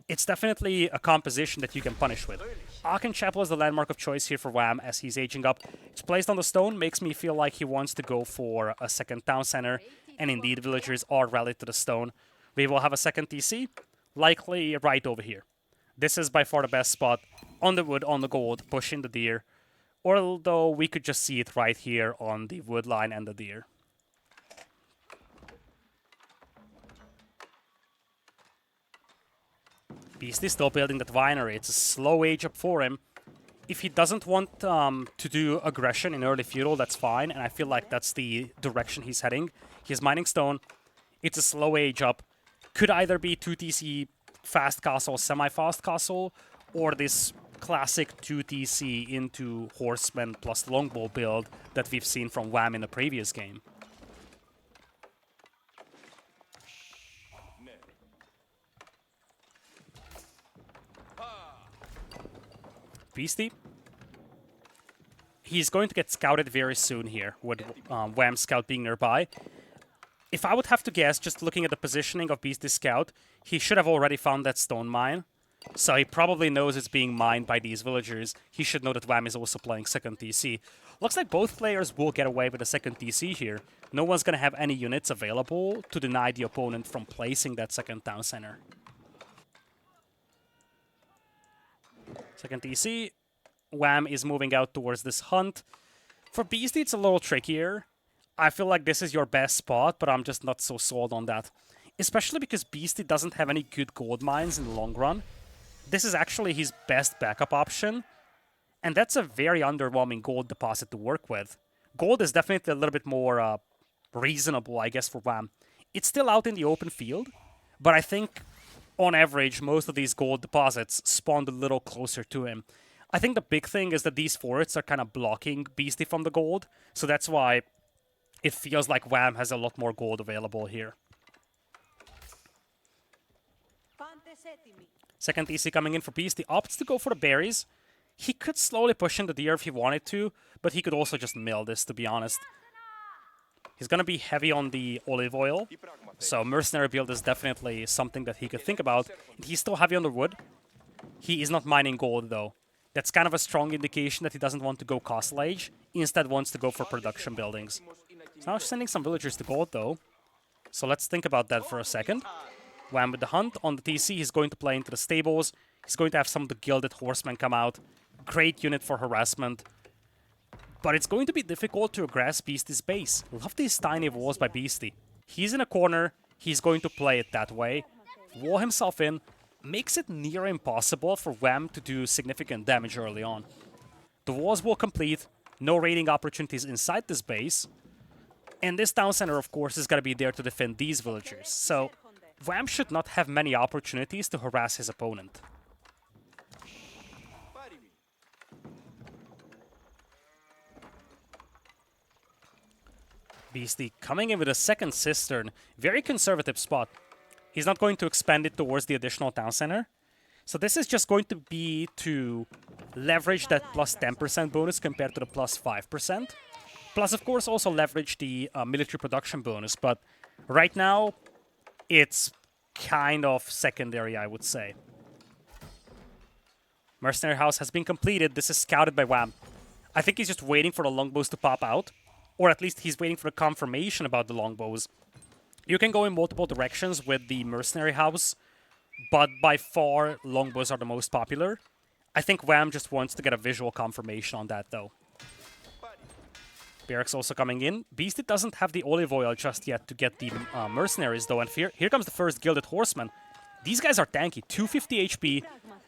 it's definitely a composition that you can punish with. Aachen Chapel is the landmark of choice here for Wham as he's aging up. It's placed on the stone, makes me feel like he wants to go for a second town center, and indeed villagers are rallied to the stone. We will have a second TC, likely right over here. This is by far the best spot on the wood, on the gold, pushing the deer. Although we could just see it right here on the wood line and the deer. Beastie still building that Vinery. It's a slow age up for him. If he doesn't want to do aggression in early feudal, that's fine. And I feel like that's the direction he's heading. He's mining stone. It's a slow age up. Could either be 2TC fast castle, semi-fast castle, or this classic 2TC into horseman plus longbow build that we've seen from Wham in the previous game. Beastie. He's going to get scouted very soon here, with Wham Scout being nearby. If I would have to guess, just looking at the positioning of Beastie's Scout, he should have already found that stone mine. So he probably knows it's being mined by these villagers. He should know that Wham is also playing second TC. Looks like both players will get away with a second TC here. No one's going to have any units available to deny the opponent from placing that second town center. Second TC. Wham is moving out towards this hunt. For Beastie, it's a little trickier. I feel like this is your best spot, but I'm just not so sold on that. Especially because Beastie doesn't have any good gold mines in the long run. This is actually his best backup option. And that's a very underwhelming gold deposit to work with. Gold is definitely a little bit more reasonable, I guess, for Wham. It's still out in the open field, but I think, on average, most of these gold deposits spawned a little closer to him. I think the big thing is that these forests are kind of blocking Beastie from the gold, so that's why it feels like Wham has a lot more gold available here. Second TC coming in for Beastie. Opts to go for the berries. He could slowly push in the deer if he wanted to, but he could also just mill this, to be honest. He's going to be heavy on the olive oil, so mercenary build is definitely something that he could think about. He's still heavy on the wood. He is not mining gold, though. That's kind of a strong indication that he doesn't want to go Castle Age, instead wants to go for production buildings. It's now sending some villagers to gold, though. So let's think about that for a second. Wham with the hunt on the TC, he's going to play into the stables. He's going to have some of the gilded horsemen come out. Great unit for harassment. But it's going to be difficult to aggress Beastie's base. Love these tiny walls by Beastie. He's in a corner. He's going to play it that way. Wall himself in. Makes it near impossible for Wham to do significant damage early on. The walls will complete. No raiding opportunities inside this base. And this town center, of course, is going to be there to defend these villagers. So Wham should not have many opportunities to harass his opponent. Beastie coming in with a second cistern. Very conservative spot. He's not going to expand it towards the additional town center. So this is just going to be to leverage that plus 10% bonus compared to the plus 5%. Plus, of course, also leverage the military production bonus. But right now, it's kind of secondary, I would say. Mercenary house has been completed. This is scouted by Wham. I think he's just waiting for the longbows to pop out. Or at least he's waiting for the confirmation about the longbows. You can go in multiple directions with the mercenary house, but by far, longbows are the most popular. I think Wham just wants to get a visual confirmation on that, though. Barracks also coming in. Beastie doesn't have the olive oil just yet to get the mercenaries, though, and here comes the first Gilded Horseman. These guys are tanky, 250 HP.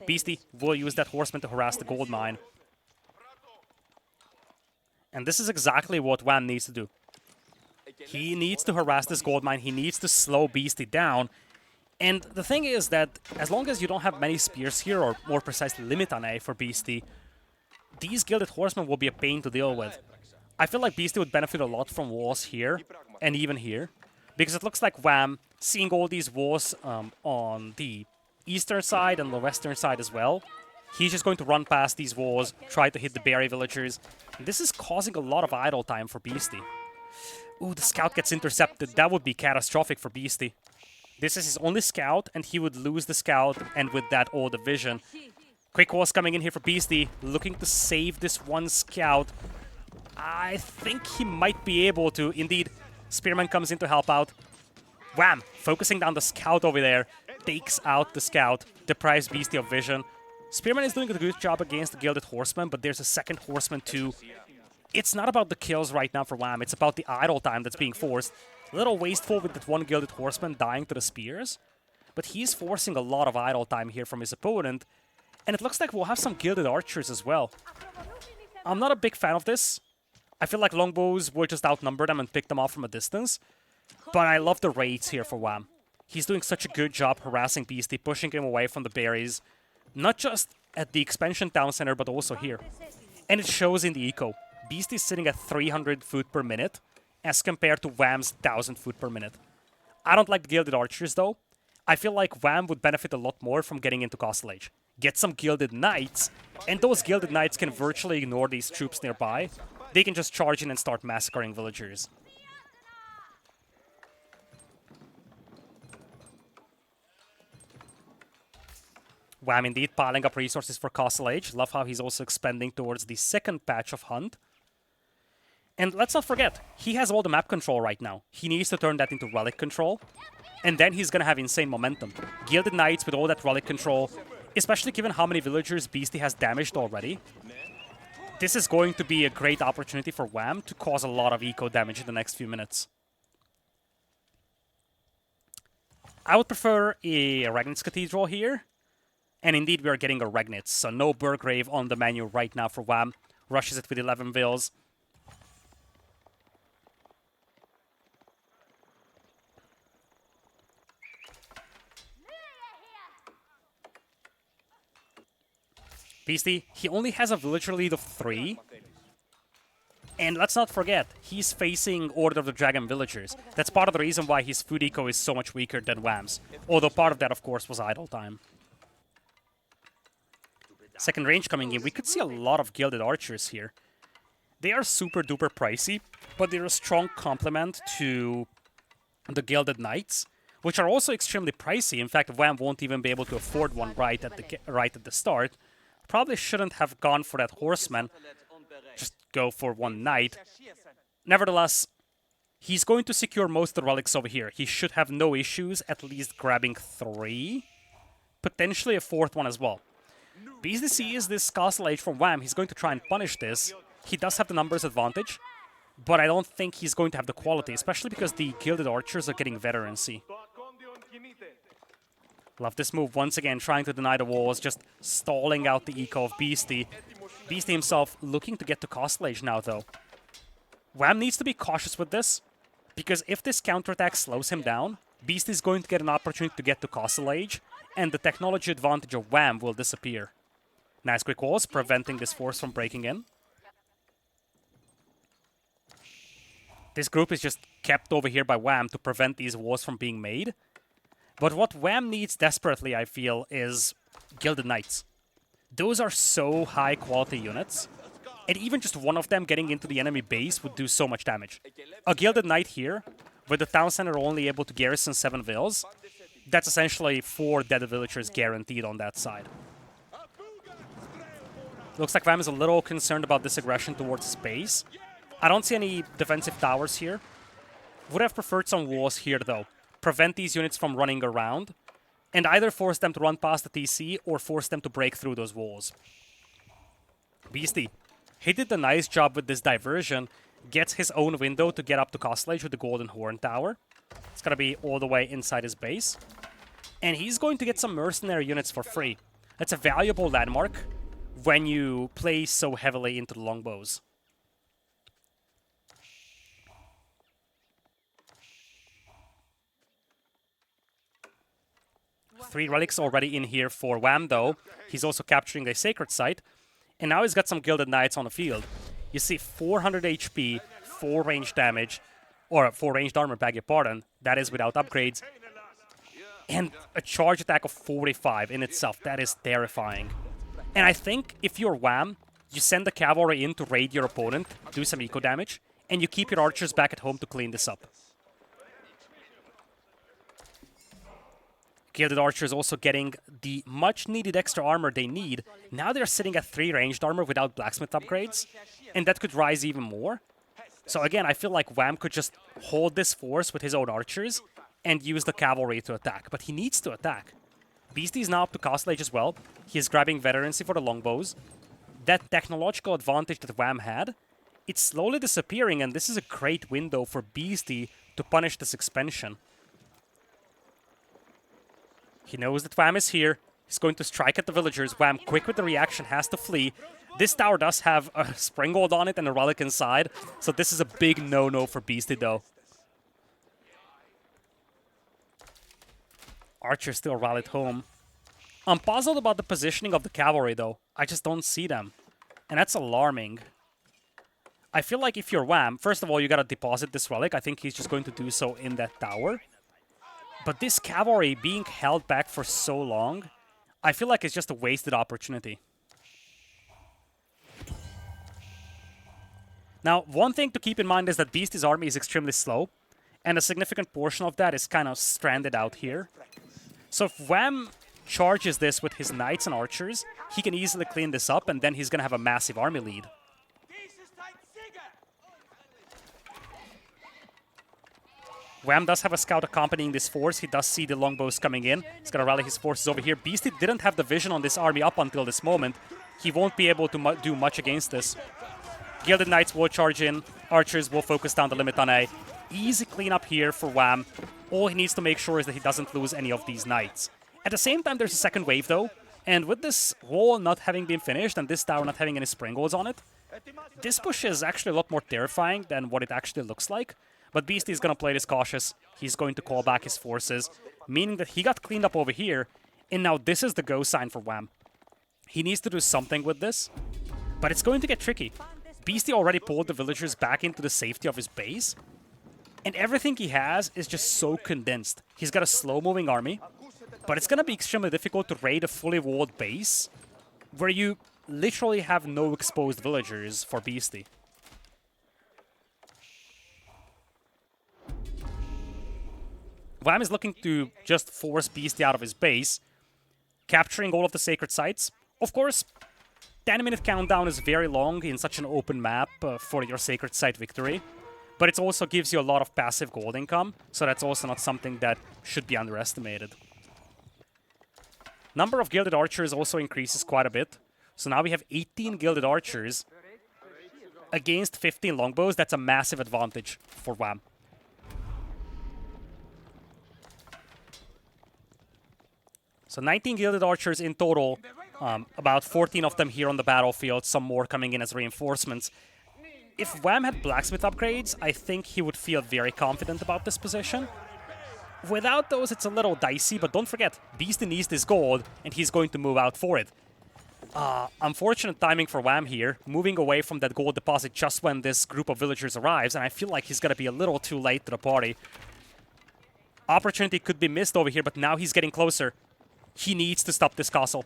Beastie will use that horseman to harass the gold mine. And this is exactly what Wham needs to do. He needs to harass this gold mine. He needs to slow Beastie down. And the thing is that as long as you don't have many spears here, or more precisely limit on A for Beastie, these Gilded Horsemen will be a pain to deal with. I feel like Beastie would benefit a lot from walls here, and even here. Because it looks like Wham, seeing all these walls on the eastern side and the western side as well, he's just going to run past these walls, try to hit the berry villagers. And this is causing a lot of idle time for Beastie. Ooh, the scout gets intercepted. That would be catastrophic for Beastie. This is his only scout, and he would lose the scout, and with that, all the vision. Quick walls coming in here for Beastie, looking to save this one scout. I think he might be able to. Indeed, Spearman comes in to help out. Wham! Focusing down the scout over there. Takes out the scout. Deprives Beastie of vision. Spearman is doing a good job against the Gilded Horseman, but there's a second Horseman too. It's not about the kills right now for Wham. It's about the idle time that's being forced. A little wasteful with that one Gilded Horseman dying to the spears. But he's forcing a lot of idle time here from his opponent. And it looks like we'll have some Gilded Archers as well. I'm not a big fan of this. I feel like longbows will just outnumber them and pick them off from a distance. But I love the raids here for Wham. He's doing such a good job harassing Beastie, pushing him away from the berries. Not just at the expansion town center, but also here. And it shows in the eco. Beastie's sitting at 300 food per minute, as compared to Wham's 1000 food per minute. I don't like the Gilded Archers, though. I feel like Wham would benefit a lot more from getting into Castle Age. Get some Gilded Knights, and those Gilded Knights can virtually ignore these troops nearby. They can just charge in and start massacring villagers. Wham indeed piling up resources for Castle Age. Love how he's also expanding towards the second patch of Hunt. And let's not forget, he has all the map control right now. He needs to turn that into relic control. And then he's gonna have insane momentum. Gilded Knights with all that relic control, especially given how many villagers Beastie has damaged already. This is going to be a great opportunity for Wham to cause a lot of eco damage in the next few minutes. I would prefer a Regnitz Cathedral here. And indeed, we are getting a Regnitz, so no Burgrave on the menu right now for Wham. Rushes it with 11 vills. Beastie, he only has a villager lead of 3. And let's not forget, he's facing Order of the Dragon villagers. That's part of the reason why his food eco is so much weaker than Wham's. Although part of that, of course, was idle time. Second range coming in. We could see a lot of Gilded Archers here. They are super duper pricey, but they're a strong complement to the Gilded Knights, which are also extremely pricey. In fact, Wham won't even be able to afford one right at the start. Probably shouldn't have gone for that horseman. Just go for one knight. Nevertheless, He's going to secure most of the relics over here. He should have no issues at least grabbing 3. Potentially a 4th one as well. Beasty sees this Castle Age from Wham. He's going to try and punish this. He does have the numbers advantage, but I don't think he's going to have the quality, especially because the Gilded Archers are getting veterancy. Love this move once again, trying to deny the walls, just stalling out the eco of Beasty. Beasty himself looking to get to Castle Age now, though. Wham needs to be cautious with this, because if this counterattack slows him down, Beasty is going to get an opportunity to get to Castle Age, and the technology advantage of Wham will disappear. Nice quick walls, preventing this force from breaking in. This group is just kept over here by Wham to prevent these walls from being made. But what Wham needs desperately, I feel, is Gilded Knights. Those are so high-quality units, and even just one of them getting into the enemy base would do so much damage. A Gilded Knight here, with the Town Center only able to garrison 7 vills, that's essentially 4 dead villagers guaranteed on that side. Looks like Wham is a little concerned about this aggression towards his base. I don't see any defensive towers here. Would have preferred some walls here, though. Prevent these units from running around, and either force them to run past the TC or force them to break through those walls. Beasty, he did a nice job with this diversion, gets his own window to get up to Castle Age with the Golden Horn Tower. It's gonna be all the way inside his base. And he's going to get some mercenary units for free. That's a valuable landmark when you play so heavily into the longbows. Three relics already in here for Wham, though. He's also capturing a Sacred Site. And now he's got some Gilded Knights on the field. You see 400 HP, 4 ranged damage, or 4 ranged armor, beg your pardon. That is without upgrades. And a charge attack of 45 in itself. That is terrifying. And I think if you're Wham, you send the cavalry in to raid your opponent, do some eco damage, and you keep your archers back at home to clean this up. Gilded Archers also getting the much-needed extra armor they need. Now they're sitting at 3 ranged armor without blacksmith upgrades, and that could rise even more. So again, I feel like Wham could just hold this force with his own archers and use the cavalry to attack, but he needs to attack. Beasty is now up to Castle Age as well. He is grabbing veterancy for the longbows. That technological advantage that Wham had, it's slowly disappearing, and this is a great window for Beasty to punish this expansion. He knows that Wham is here. He's going to strike at the villagers. Wham, quick with the reaction, has to flee. This tower does have a Springald on it and a relic inside, so this is a big no-no for Beasty, though. Archer still rallied home. I'm puzzled about the positioning of the cavalry, though. I just don't see them. And that's alarming. I feel like if you're Wham, first of all, you gotta deposit this relic. I think he's just going to do so in that tower. But this cavalry being held back for so long, I feel like it's just a wasted opportunity. Now, one thing to keep in mind is that Beasty's army is extremely slow, and a significant portion of that is kind of stranded out here. So if Wham charges this with his knights and archers, he can easily clean this up, and then he's going to have a massive army lead. Wham does have a scout accompanying this force. He does see the longbows coming in. He's going to rally his forces over here. Beasty didn't have the vision on this army up until this moment. He won't be able to do much against this. Gilded Knights will charge in. Archers will focus down the limit on A. Easy cleanup here for Wham. All he needs to make sure is that he doesn't lose any of these knights. At the same time, there's a second wave, though. And with this wall not having been finished and this tower not having any springolds on it, this push is actually a lot more terrifying than what it actually looks like. But Beasty is going to play this cautious. He's going to call back his forces, meaning that he got cleaned up over here, and now this is the go sign for Wham. He needs to do something with this, but it's going to get tricky. Beasty already pulled the villagers back into the safety of his base, and everything he has is just so condensed. He's got a slow-moving army, but it's going to be extremely difficult to raid a fully walled base where you literally have no exposed villagers for Beasty. Wham is looking to just force Beasty out of his base, capturing all of the sacred sites. Of course, 10-minute countdown is very long in such an open map for your sacred site victory, but it also gives you a lot of passive gold income, so that's also not something that should be underestimated. Number of Gilded Archers also increases quite a bit. So now we have 18 Gilded Archers against 15 Longbows. That's a massive advantage for WAM. So 19 Gilded Archers in total, about 14 of them here on the battlefield, some more coming in as reinforcements. If WAM had Blacksmith upgrades, I think he would feel very confident about this position. Without those, it's a little dicey, but don't forget, Beasty needs this gold, and he's going to move out for it. Unfortunate timing for WAM here, moving away from that gold deposit just when this group of villagers arrives, and I feel like he's going to be a little too late to the party. Opportunity could be missed over here, but now he's getting closer. He needs to stop this castle.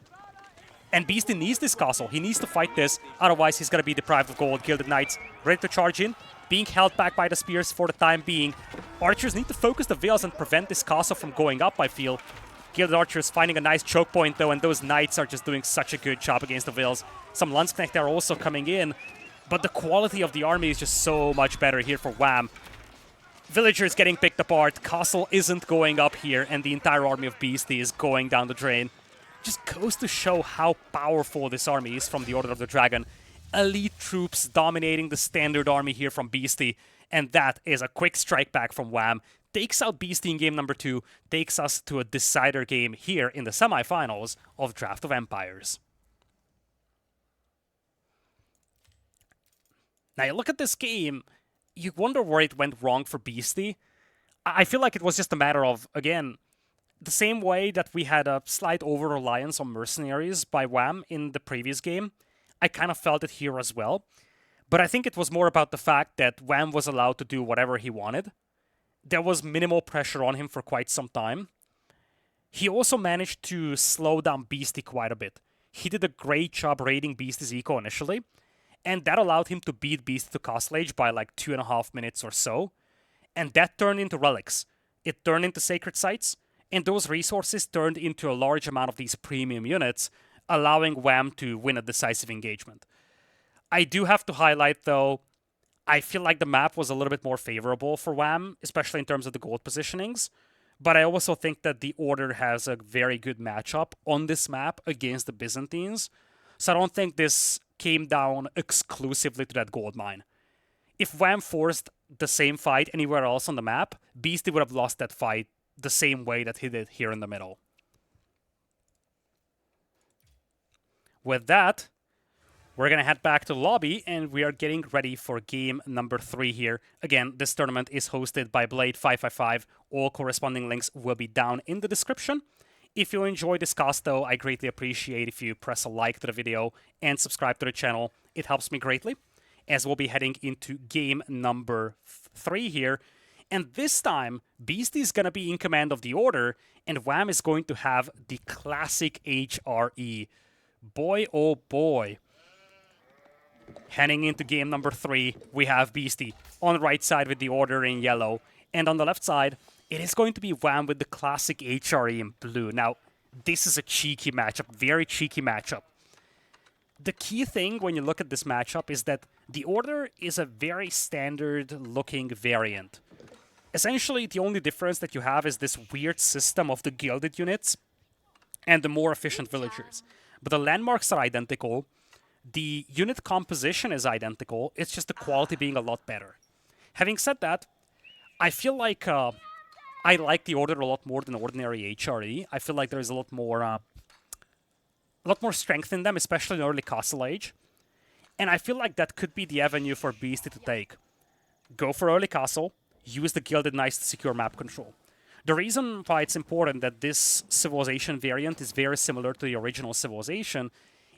And Beasty needs this castle. He needs to fight this, otherwise he's going to be deprived of gold. Gilded Knights ready to charge in, being held back by the spears for the time being. Archers need to focus the Veils and prevent this castle from going up, I feel. Gilded Archers finding a nice choke point, though, and those Knights are just doing such a good job against the Veils. Some Landsknecht are also coming in, but the quality of the army is just so much better here for WAM. Villagers getting picked apart, castle isn't going up here, and the entire army of Beasty is going down the drain. Just goes to show how powerful this army is from the Order of the Dragon. Elite troops dominating the standard army here from Beasty, and that is a quick strike back from WAM. Takes out Beasty in game number 2, takes us to a decider game here in the semifinals of Draft of Empires. Now you look at this game, you wonder where it went wrong for Beasty. I feel like it was just a matter of, again, the same way that we had a slight over-reliance on mercenaries by WAM in the previous game. I kind of felt it here as well. But I think it was more about the fact that WAM was allowed to do whatever he wanted. There was minimal pressure on him for quite some time. He also managed to slow down Beasty quite a bit. He did a great job raiding Beasty's eco initially, and that allowed him to beat Beasty to Castle Age by like 2.5 minutes or so. And that turned into relics. It turned into sacred sites, and those resources turned into a large amount of these premium units, allowing WAM to win a decisive engagement. I do have to highlight, though, I feel like the map was a little bit more favorable for WAM, especially in terms of the gold positionings. But I also think that the Order has a very good matchup on this map against the Byzantines. So I don't think this came down exclusively to that gold mine. If WAM forced the same fight anywhere else on the map, Beasty would have lost that fight the same way that he did here in the middle. With that, we're going to head back to the lobby, and we are getting ready for game number 3 here. Again, this tournament is hosted by Blade 555. All corresponding links will be down in the description. If you enjoy this cast, though, I greatly appreciate if you press a like to the video and subscribe to the channel. It helps me greatly, as we'll be heading into game number 3 here. And this time, Beasty is going to be in command of the Order, and WAM is going to have the classic HRE. Boy, oh boy. Heading into game number 3, we have Beasty on the right side with the Order in yellow. And on the left side, it is going to be WAM with the classic HRE in blue. Now, this is a cheeky matchup, very cheeky matchup. The key thing when you look at this matchup is that the Order is a very standard-looking variant. Essentially, the only difference that you have is this weird system of the gilded units and the more efficient villagers. But the landmarks are identical. The unit composition is identical. It's just the quality being a lot better. Having said that, I feel like I like the Order a lot more than ordinary HRE. I feel like there's a lot more strength in them, especially in early Castle Age. And I feel like that could be the avenue for Beasty to take. Go for early Castle. Use the Gilded Knights to secure map control. The reason why it's important that this Civilization variant is very similar to the original Civilization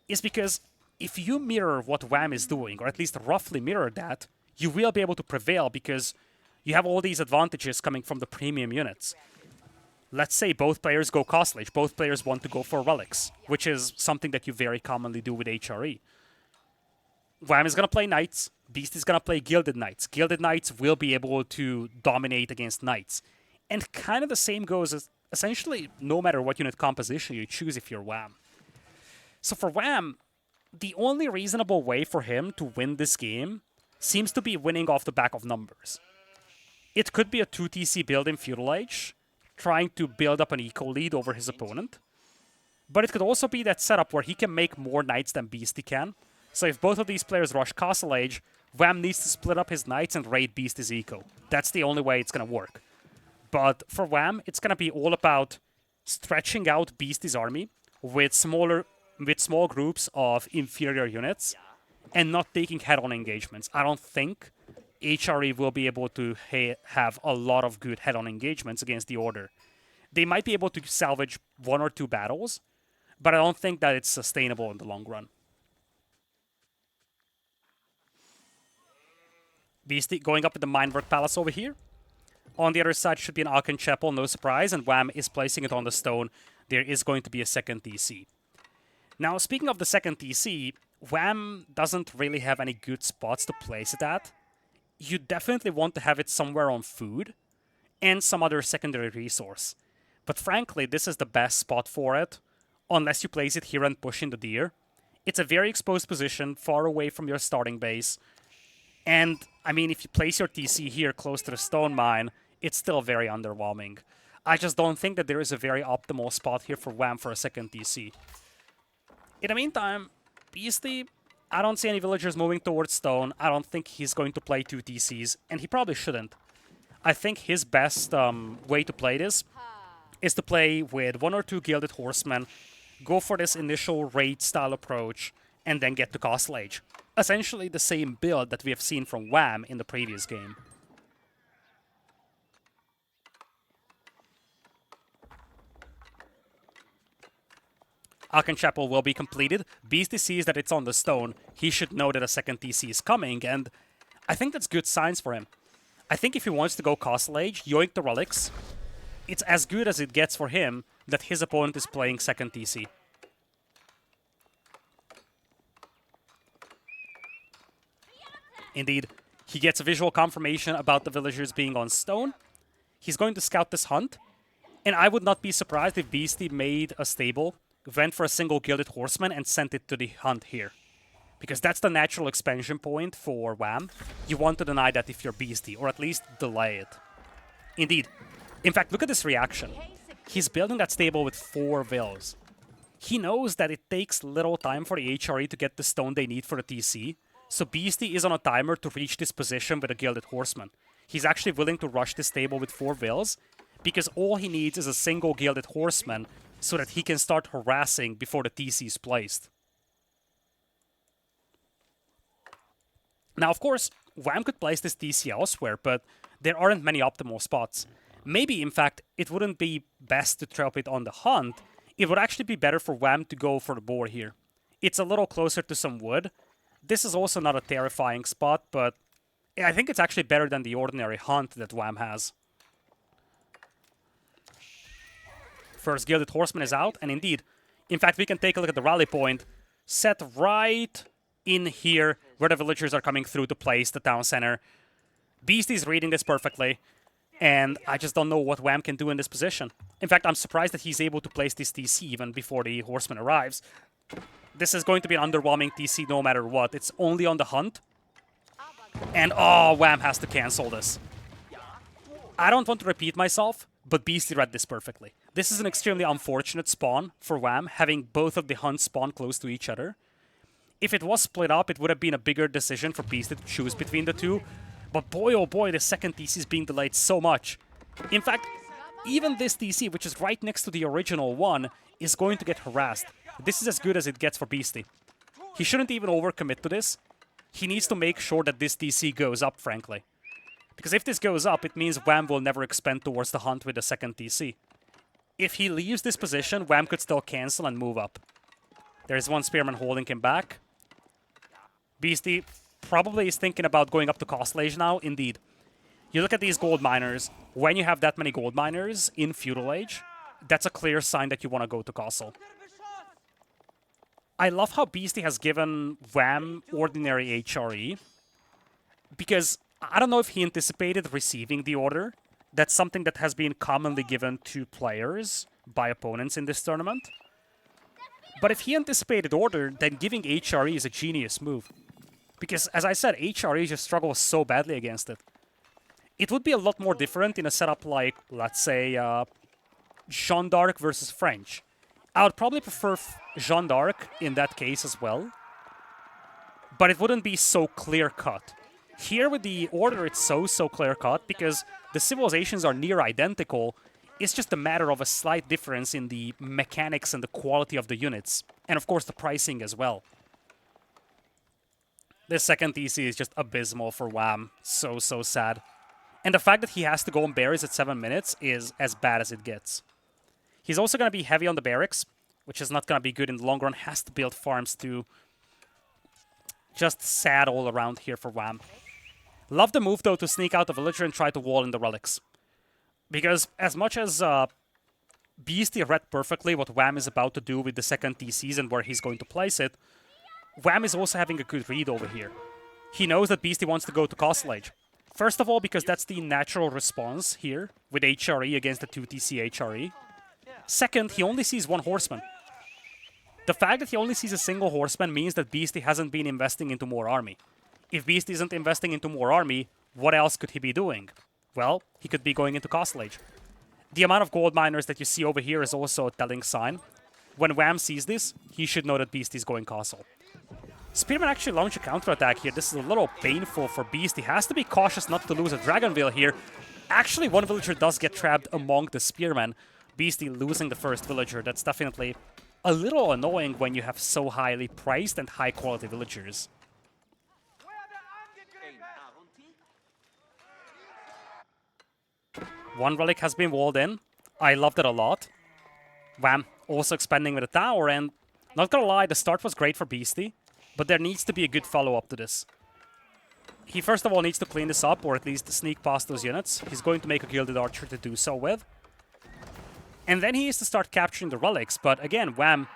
is because if you mirror what WAM is doing, or at least roughly mirror that, you will be able to prevail because you have all these advantages coming from the premium units. Let's say both players go Castle Age, both players want to go for relics, which is something that you very commonly do with HRE. WAM is going to play Knights, Beast is going to play Gilded Knights. Gilded Knights will be able to dominate against Knights. And kind of the same goes as essentially no matter what unit composition you choose if you're WAM. So for WAM, the only reasonable way for him to win this game seems to be winning off the back of numbers. It could be a 2TC build in Feudal Age, trying to build up an eco lead over his opponent. But it could also be that setup where he can make more knights than Beasty can. So if both of these players rush Castle Age, Wham needs to split up his knights and raid Beasty's eco. That's the only way it's going to work. But for Wham, it's going to be all about stretching out Beasty's army with small groups of inferior units and not taking head-on engagements. I don't think HRE will be able to have a lot of good head-on engagements against the Order. They might be able to salvage 1 or 2 battles, but I don't think that it's sustainable in the long run. Beasty going up with the Minework Palace over here. On the other side should be an Aachen Chapel, no surprise, and Wham is placing it on the stone. There is going to be a second TC. Now, speaking of the second TC, Wham doesn't really have any good spots to place it at. You definitely want to have it somewhere on food and some other secondary resource. But frankly, this is the best spot for it, unless you place it here and push in the deer. It's a very exposed position, far away from your starting base. And, I mean, if you place your TC here close to the stone mine, it's still very underwhelming. I just don't think that there is a very optimal spot here for Wham for a second TC. In the meantime, Beasty, I don't see any villagers moving towards stone. I don't think he's going to play 2 TCs, and he probably shouldn't. I think his best way to play this is to play with 1 or 2 Gilded Horsemen, go for this initial raid-style approach, and then get to Castle Age. Essentially the same build that we have seen from Wham in the previous game. Aachen Chapel will be completed. Beasty sees that it's on the stone. He should know that a second TC is coming, and I think that's good signs for him. I think if he wants to go Castle Age, yoink the relics, it's as good as it gets for him that his opponent is playing second TC. Indeed, he gets a visual confirmation about the villagers being on stone. He's going to scout this hunt, and I would not be surprised if Beasty made a stable, went for a single Gilded Horseman, and sent it to the hunt here. Because that's the natural expansion point for Wham. You want to deny that if you're Beasty, or at least delay it. Indeed. In fact, look at this reaction. He's building that stable with 4 vills. He knows that it takes little time for the HRE to get the stone they need for the TC, so Beasty is on a timer to reach this position with a Gilded Horseman. He's actually willing to rush this stable with 4 vills, because all he needs is a single Gilded Horseman so that he can start harassing before the TC is placed. Now, of course, Wham could place this TC elsewhere, but there aren't many optimal spots. Maybe, in fact, it wouldn't be best to trap it on the hunt. It would actually be better for Wham to go for the boar here. It's a little closer to some wood. This is also not a terrifying spot, but I think it's actually better than the ordinary hunt that Wham has. First Gilded Horseman is out, and indeed, in fact, we can take a look at the rally point. Set right in here, where the villagers are coming through to place the town center. Beasty's reading this perfectly, and I just don't know what Wham can do in this position. In fact, I'm surprised that he's able to place this TC even before the horseman arrives. This is going to be an underwhelming TC no matter what. It's only on the hunt. And, oh, Wham has to cancel this. I don't want to repeat myself, but Beasty read this perfectly. This is an extremely unfortunate spawn for Wham, having both of the hunts spawn close to each other. If it was split up, it would have been a bigger decision for Beasty to choose between the two. But boy, oh boy, the second TC is being delayed so much. In fact, even this TC, which is right next to the original one, is going to get harassed. This is as good as it gets for Beasty. He shouldn't even overcommit to this. He needs to make sure that this TC goes up, frankly. Because if this goes up, it means Wham will never expand towards the hunt with the second TC. If he leaves this position, Wham could still cancel and move up. There's one spearman holding him back. Beasty probably is thinking about going up to Castle Age now, indeed. You look at these gold miners. When you have that many gold miners in Feudal Age, that's a clear sign that you want to go to Castle. I love how Beasty has given Wham ordinary HRE, because I don't know if he anticipated receiving the order. That's something that has been commonly given to players by opponents in this tournament. But if he anticipated order, then giving HRE is a genius move. Because, as I said, HRE just struggles so badly against it. It would be a lot more different in a setup like, let's say, Jeanne d'Arc versus French. I would probably prefer Jeanne d'Arc in that case as well, but it wouldn't be so clear-cut. Here with the order, it's so clear-cut because the civilizations are near identical. It's just a matter of a slight difference in the mechanics and the quality of the units, and of course the pricing as well. This second TC is just abysmal for Wham. So sad. And the fact that he has to go on berries at 7 minutes is as bad as it gets. He's also going to be heavy on the barracks, which is not going to be good in the long run. Has to build farms too. Just sad all around here for Wham. Love the move, though, to sneak out the villager and try to wall in the relics. Because as much as Beasty read perfectly what Wham is about to do with the second TCs and where he's going to place it, Wham is also having a good read over here. He knows that Beasty wants to go to Castle Age. First of all, because that's the natural response here with HRE against the 2TC HRE. Second, he only sees one horseman. The fact that he only sees a single horseman means that Beasty hasn't been investing into more army. If Beasty isn't investing into more army, what else could he be doing? Well, he could be going into Castle Age. The amount of gold miners that you see over here is also a telling sign. When Wham sees this, he should know that Beasty's going Castle. Spearman actually launched a counterattack here. This is a little painful for Beasty. Has to be cautious not to lose a Dragonville here. Actually, one villager does get trapped among the Spearmen. Beasty losing the first villager. That's definitely a little annoying when you have so highly priced and high-quality villagers. One relic has been walled in. I loved it a lot. Wham, also expanding with a tower, and not gonna lie, the start was great for Beasty, but there needs to be a good follow-up to this. He first of all needs to clean this up, or at least sneak past those units. He's going to make a Gilded Archer to do so with. And then he needs to start capturing the relics, but again, Wham,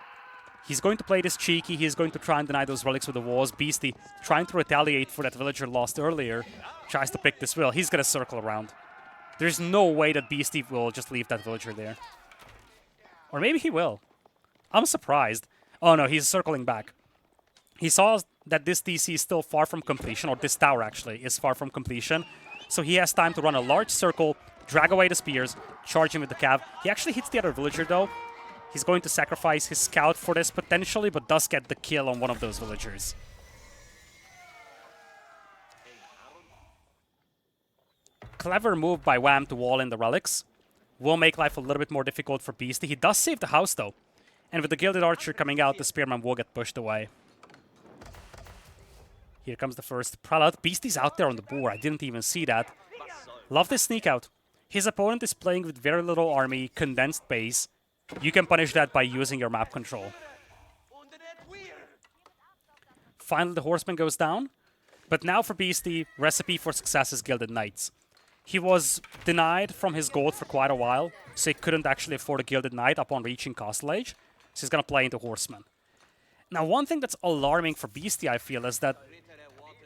he's going to play this cheeky, he's going to try and deny those relics with the walls. Beasty, trying to retaliate for that villager lost earlier, tries to pick this will. He's gonna circle around. There's no way that Beasty will just leave that villager there. Or maybe he will. I'm surprised. Oh no, he's circling back. He saw that this TC is still far from completion, or this tower actually is far from completion. So he has time to run a large circle, drag away the spears, charge him with the cav. He actually hits the other villager though. He's going to sacrifice his scout for this potentially, but does get the kill on one of those villagers. Clever move by Wham to wall in the relics. Will make life a little bit more difficult for Beasty. He does save the house though. And with the Gilded Archer coming out, the Spearman will get pushed away. Here comes the first Prelate. Beasty's out there on the board. I didn't even see that. Love this sneak out. His opponent is playing with very little army, condensed base. You can punish that by using your map control. Finally, the Horseman goes down. But now for Beasty, recipe for success is Gilded Knights. He was denied from his gold for quite a while, so he couldn't actually afford a Gilded Knight upon reaching Castle Age. So he's going to play into Horseman. Now, one thing that's alarming for Beasty, I feel, is that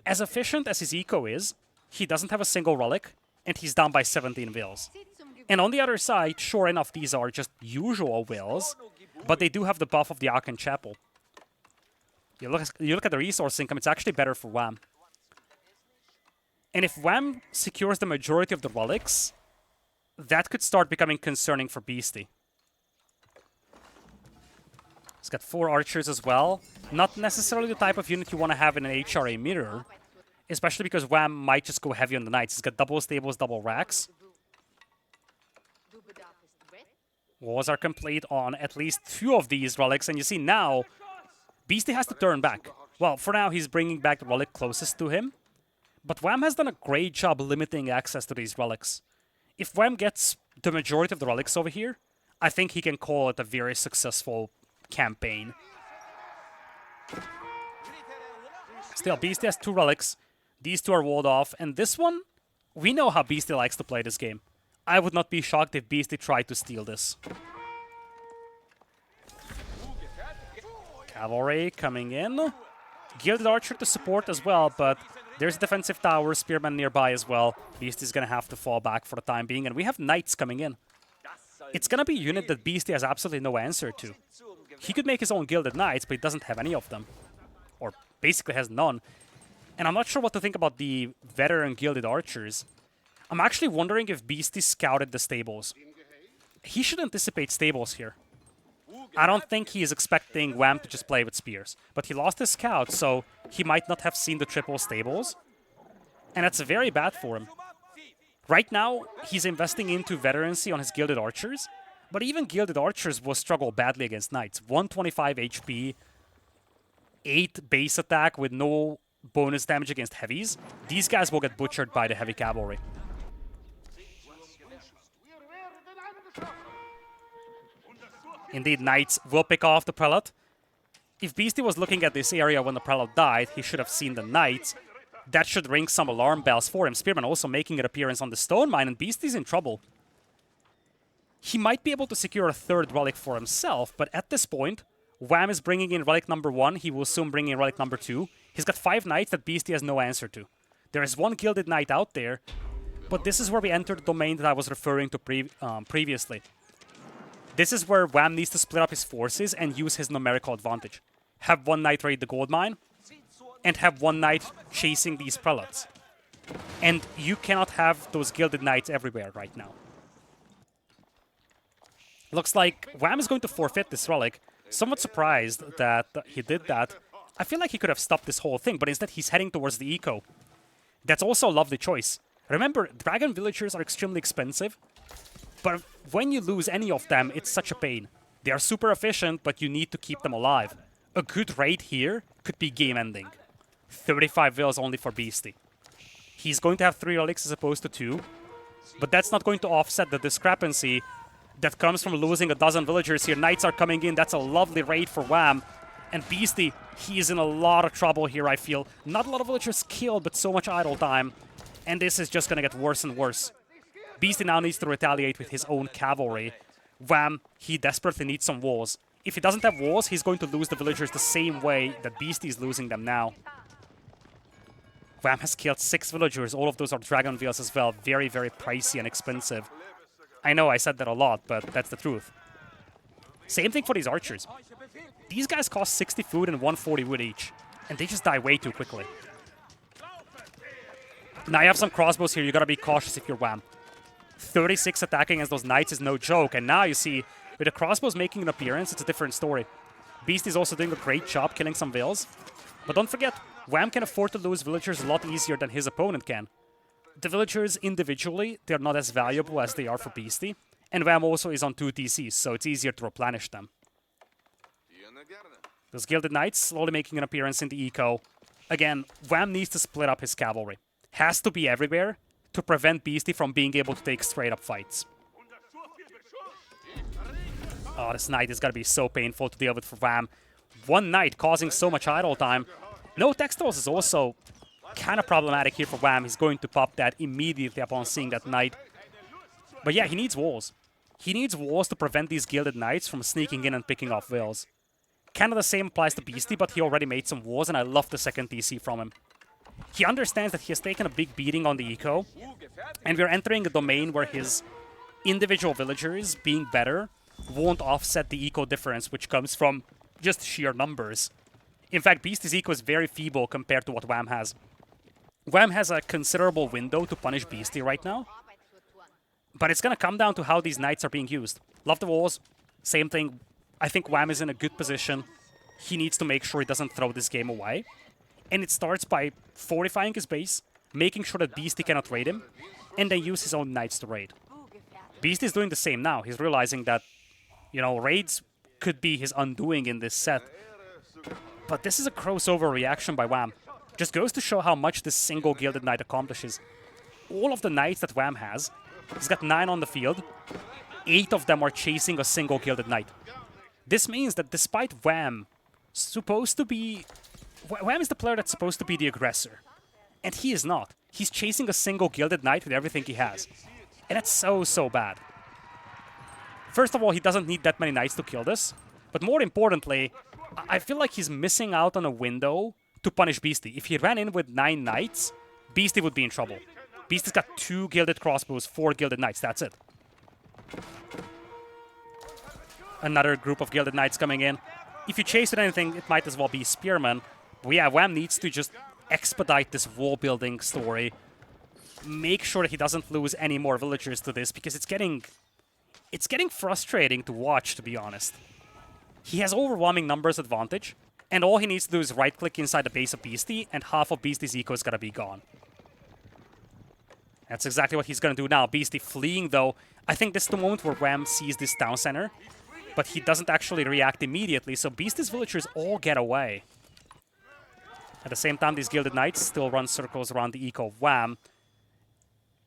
as efficient as his eco is, he doesn't have a single relic, and he's down by 17 wills. And on the other side, sure enough, these are just usual wills, but they do have the buff of the Aachen Chapel. You look at the resource income, it's actually better for Wham. And if Wham secures the majority of the relics, that could start becoming concerning for Beasty. He's got 4 archers as well. Not necessarily the type of unit you want to have in an HRA mirror, especially because Wham might just go heavy on the knights. He's got double stables, double racks. Walls are complete on at least 2 of these relics, and you see now, Beasty has to turn back. Well, for now, he's bringing back the relic closest to him. But Wham has done a great job limiting access to these relics. If Wham gets the majority of the relics over here, I think he can call it a very successful campaign. Still, Beasty has 2 relics. These 2 are walled off. And this one, we know how Beasty likes to play this game. I would not be shocked if Beasty tried to steal this. Cavalry coming in. Gilded Archer to support as well, but there's defensive tower, Spearman nearby as well. Beasty's gonna have to fall back for the time being, and we have Knights coming in. It's gonna be a unit that Beasty has absolutely no answer to. He could make his own Gilded Knights, but he doesn't have any of them. Or basically has none. And I'm not sure what to think about the veteran Gilded Archers. I'm actually wondering if Beastie scouted the stables. He should anticipate stables here. I don't think he is expecting Wham to just play with spears. But he lost his scout, so he might not have seen the triple stables. And that's very bad for him. Right now, he's investing into veterancy on his Gilded Archers. But even Gilded Archers will struggle badly against Knights. 125 HP, 8 base attack with no bonus damage against heavies. These guys will get butchered by the heavy cavalry. Indeed, Knights will pick off the Prelate. If Beastie was looking at this area when the Prelate died, he should have seen the Knights. That should ring some alarm bells for him. Spearman also making an appearance on the Stone Mine, and Beastie's in trouble. He might be able to secure a third relic for himself, but at this point, Wham is bringing in relic number 1. He will soon bring in relic number 2. He's got 5 Knights that Beastie has no answer to. There is 1 Gilded Knight out there, but this is where we enter the domain that I was referring to previously. This is where Wham needs to split up his forces and use his numerical advantage. Have 1 Knight raid the gold mine, and have 1 Knight chasing these Prelates. And you cannot have those Gilded Knights everywhere right now. Looks like Wham is going to forfeit this relic. Somewhat surprised that he did that. I feel like he could have stopped this whole thing, but instead he's heading towards the eco. That's also a lovely choice. Remember, dragon villagers are extremely expensive, but when you lose any of them, it's such a pain. They are super efficient, but you need to keep them alive. A good raid here could be game-ending. 35 vills only for Beastie. He's going to have 3 relics as opposed to 2, but that's not going to offset the discrepancy that comes from losing a dozen villagers here. Knights are coming in. That's a lovely raid for Wham. And Beastie, he is in a lot of trouble here, I feel. Not a lot of villagers killed, but so much idle time. And this is just going to get worse and worse. Beastie now needs to retaliate with his own cavalry. Wham, he desperately needs some walls. If he doesn't have walls, he's going to lose the villagers the same way that Beastie is losing them now. Wham has killed 6 villagers. All of those are dragon veils as well. Very, very pricey and expensive. I know I said that a lot, but that's the truth. Same thing for these archers. These guys cost 60 food and 140 wood each, and they just die way too quickly. Now you have some crossbows here. You gotta be cautious if you're Wham. 36 attacking as those knights is no joke, and now you see, with the crossbows making an appearance, it's a different story. Beast is also doing a great job killing some veils. But don't forget, Wham can afford to lose villagers a lot easier than his opponent can. The villagers individually, they're not as valuable as they are for Beastie. And Wham also is on 2 TCs, so it's easier to replenish them. Those Gilded Knights slowly making an appearance in the eco. Again, Wham needs to split up his cavalry. Has to be everywhere to prevent Beastie from being able to take straight up fights. Oh, this Knight is gonna be so painful to deal with for Wham. 1 Knight causing so much idle time. No textiles is also kind of problematic here for Wham. He's going to pop that immediately upon seeing that Knight. But yeah, he needs walls. He needs walls to prevent these Gilded Knights from sneaking in and picking off vills. Kind of the same applies to Beastie, but he already made some walls, and I love the second TC from him. He understands that he has taken a big beating on the eco, and we're entering a domain where his individual villagers being better won't offset the eco difference, which comes from just sheer numbers. In fact, Beastie's eco is very feeble compared to what Wham has. Wham has a considerable window to punish Beastie right now, but it's going to come down to how these knights are being used. Love the walls, same thing. I think Wham is in a good position. He needs to make sure he doesn't throw this game away. And it starts by fortifying his base, making sure that Beastie cannot raid him, and then use his own knights to raid. Beastie is doing the same now. He's realizing that, you know, raids could be his undoing in this set. But this is a crossover reaction by Wham. Just goes to show how much this single Gilded Knight accomplishes. All of the knights that Wham has, he's got 9 on the field. 8 of them are chasing a single Gilded Knight. This means that despite Wham supposed to be... Wham is the player that's supposed to be the aggressor. And he is not. He's chasing a single Gilded Knight with everything he has. And that's so, so bad. First of all, he doesn't need that many knights to kill this. But more importantly, I feel like he's missing out on a window to punish Beastie. If he ran in with 9 knights, Beastie would be in trouble. Beastie's got 2 gilded crossbows, 4 gilded knights, that's it. Another group of Gilded Knights coming in. If you chase with anything, it might as well be Spearman. But yeah, Wham needs to just expedite this wall building story. Make sure that he doesn't lose any more villagers to this, because it's getting frustrating to watch, to be honest. He has overwhelming numbers advantage, and all he needs to do is right-click inside the base of Beasty, and half of Beasty's eco is gonna be gone. That's exactly what he's gonna do now. Beasty fleeing, though. I think this is the moment where Wham sees this town center, but he doesn't actually react immediately, so Beasty's villagers all get away. At the same time, these Gilded Knights still run circles around the eco of Wham.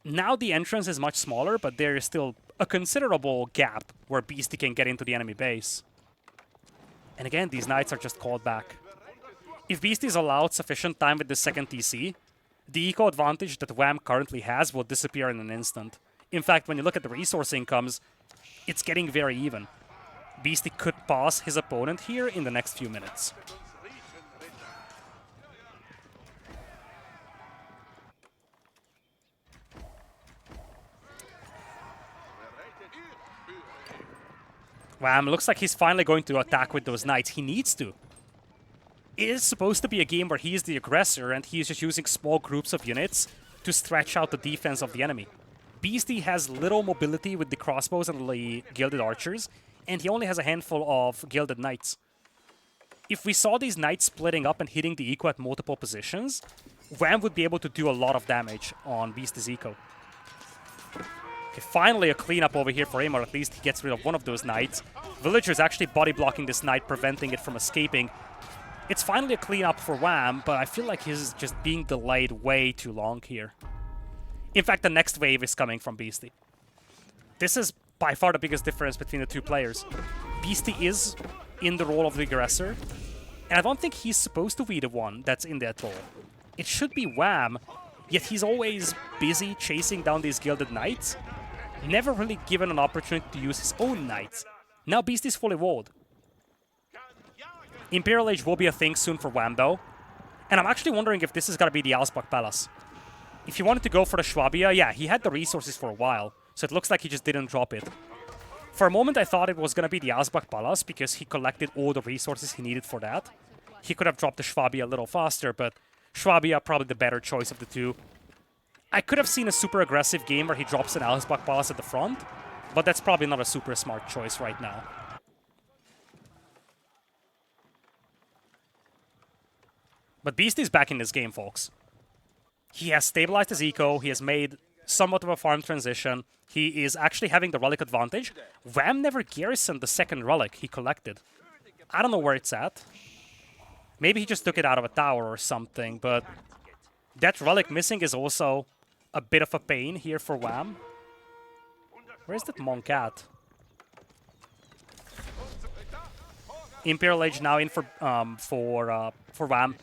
Now the entrance is much smaller, but there is still a considerable gap where Beasty can get into the enemy base. And again, these Knights are just called back. If Beasty is allowed sufficient time with the second TC, the eco advantage that Wham currently has will disappear in an instant. In fact, when you look at the resource incomes, it's getting very even. Beasty could pass his opponent here in the next few minutes. Wham, looks like he's finally going to attack with those Knights. He needs to. It is supposed to be a game where he is the aggressor and he is just using small groups of units to stretch out the defense of the enemy. Beasty has little mobility with the crossbows and the Gilded Archers, and he only has a handful of Gilded Knights. If we saw these Knights splitting up and hitting the eco at multiple positions, Wham would be able to do a lot of damage on Beasty's eco. Okay, finally a cleanup over here for him, or at least he gets rid of one of those Knights. Villager's actually body blocking this Knight, preventing it from escaping. It's finally a cleanup for Wham, but I feel like he's just being delayed way too long here. In fact, the next wave is coming from Beasty. This is by far the biggest difference between the two players. Beasty is in the role of the aggressor, and I don't think he's supposed to be the one that's in that role. It should be Wham, yet he's always busy chasing down these Gilded Knights, never really given an opportunity to use his own Knights. Now Beasty's fully walled. Imperial Age will be a thing soon for Wham, though, and I'm actually wondering if this is gonna be the Alsbach Palace. If he wanted to go for the Schwabia, yeah, he had the resources for a while, so it looks like he just didn't drop it. For a moment I thought it was gonna be the Alsbach Palace because he collected all the resources he needed for that. He could have dropped the Schwabia a little faster, but Schwabia probably the better choice of the two. I could have seen a super aggressive game where he drops an Alsbach Palace at the front, but that's probably not a super smart choice right now. But Beasty's back in this game, folks. He has stabilized his eco, he has made somewhat of a farm transition, he is actually having the relic advantage. Wham never garrisoned the second relic he collected. I don't know where it's at. Maybe he just took it out of a tower or something, but that relic missing is also a bit of a pain here for Wham. Where's that monk at? Imperial Age now in for Wham.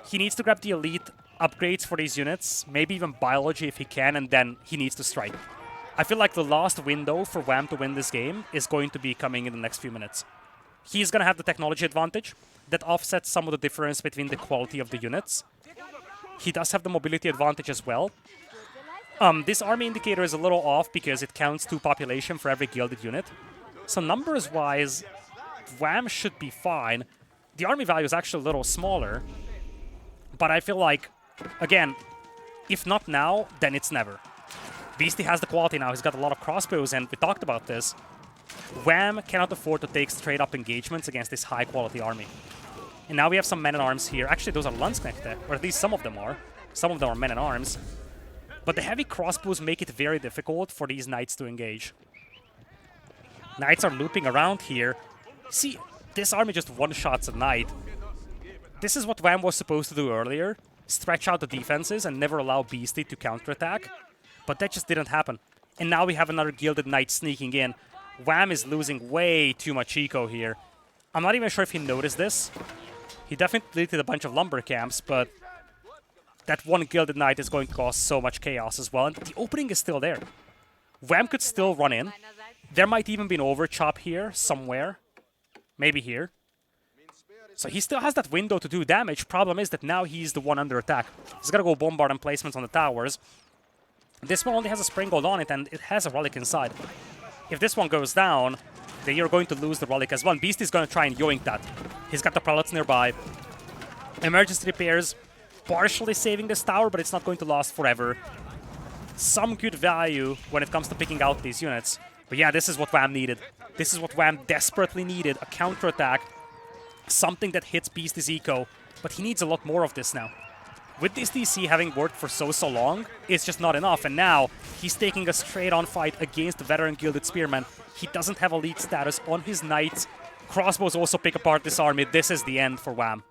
He needs to grab the elite upgrades for these units, maybe even biology if he can, and then he needs to strike. I feel like the last window for Wham to win this game is going to be coming in the next few minutes. He's going to have the technology advantage that offsets some of the difference between the quality of the units. He does have the mobility advantage as well. This army indicator is a little off because it counts 2 population for every gilded unit. So numbers-wise, Wham should be fine. The army value is actually a little smaller, but I feel like, again, if not now, then it's never. Beasty has the quality now. He's got a lot of crossbows, and we talked about this. Wham cannot afford to take straight-up engagements against this high-quality army. And now we have some men-at-arms here. Actually, those are Landsknechte, or at least some of them are. Some of them are men-at-arms. But the heavy crossbows make it very difficult for these Knights to engage. Knights are looping around here. See, this army just one-shots a Knight. This is what Wham was supposed to do earlier. Stretch out the defenses and never allow Beasty to counterattack. But that just didn't happen. And now we have another Gilded Knight sneaking in. Wham is losing way too much eco here. I'm not even sure if he noticed this. He definitely deleted a bunch of lumber camps, but that one Gilded Knight is going to cause so much chaos as well. And the opening is still there. Wham could still run in. There might even be an overchop here somewhere. Maybe here. So he still has that window to do damage. Problem is that now he's the one under attack. He's got to go bombard emplacements on the towers. This one only has a spring gold on it, and it has a relic inside. If this one goes down, then you're going to lose the relic as well. Beasty's going to try and yoink that. He's got the prelates nearby. Emergency repairs partially saving this tower, but it's not going to last forever. Some good value when it comes to picking out these units. But yeah, this is what Wham needed. This is what Wham desperately needed. A counterattack. Something that hits Beastie's eco. But he needs a lot more of this now. With this DC having worked for so long, it's just not enough. And now, he's taking a straight-on fight against the veteran Gilded Spearman. He doesn't have elite status on his knights. Crossbows also pick apart this army. This is the end for Wham.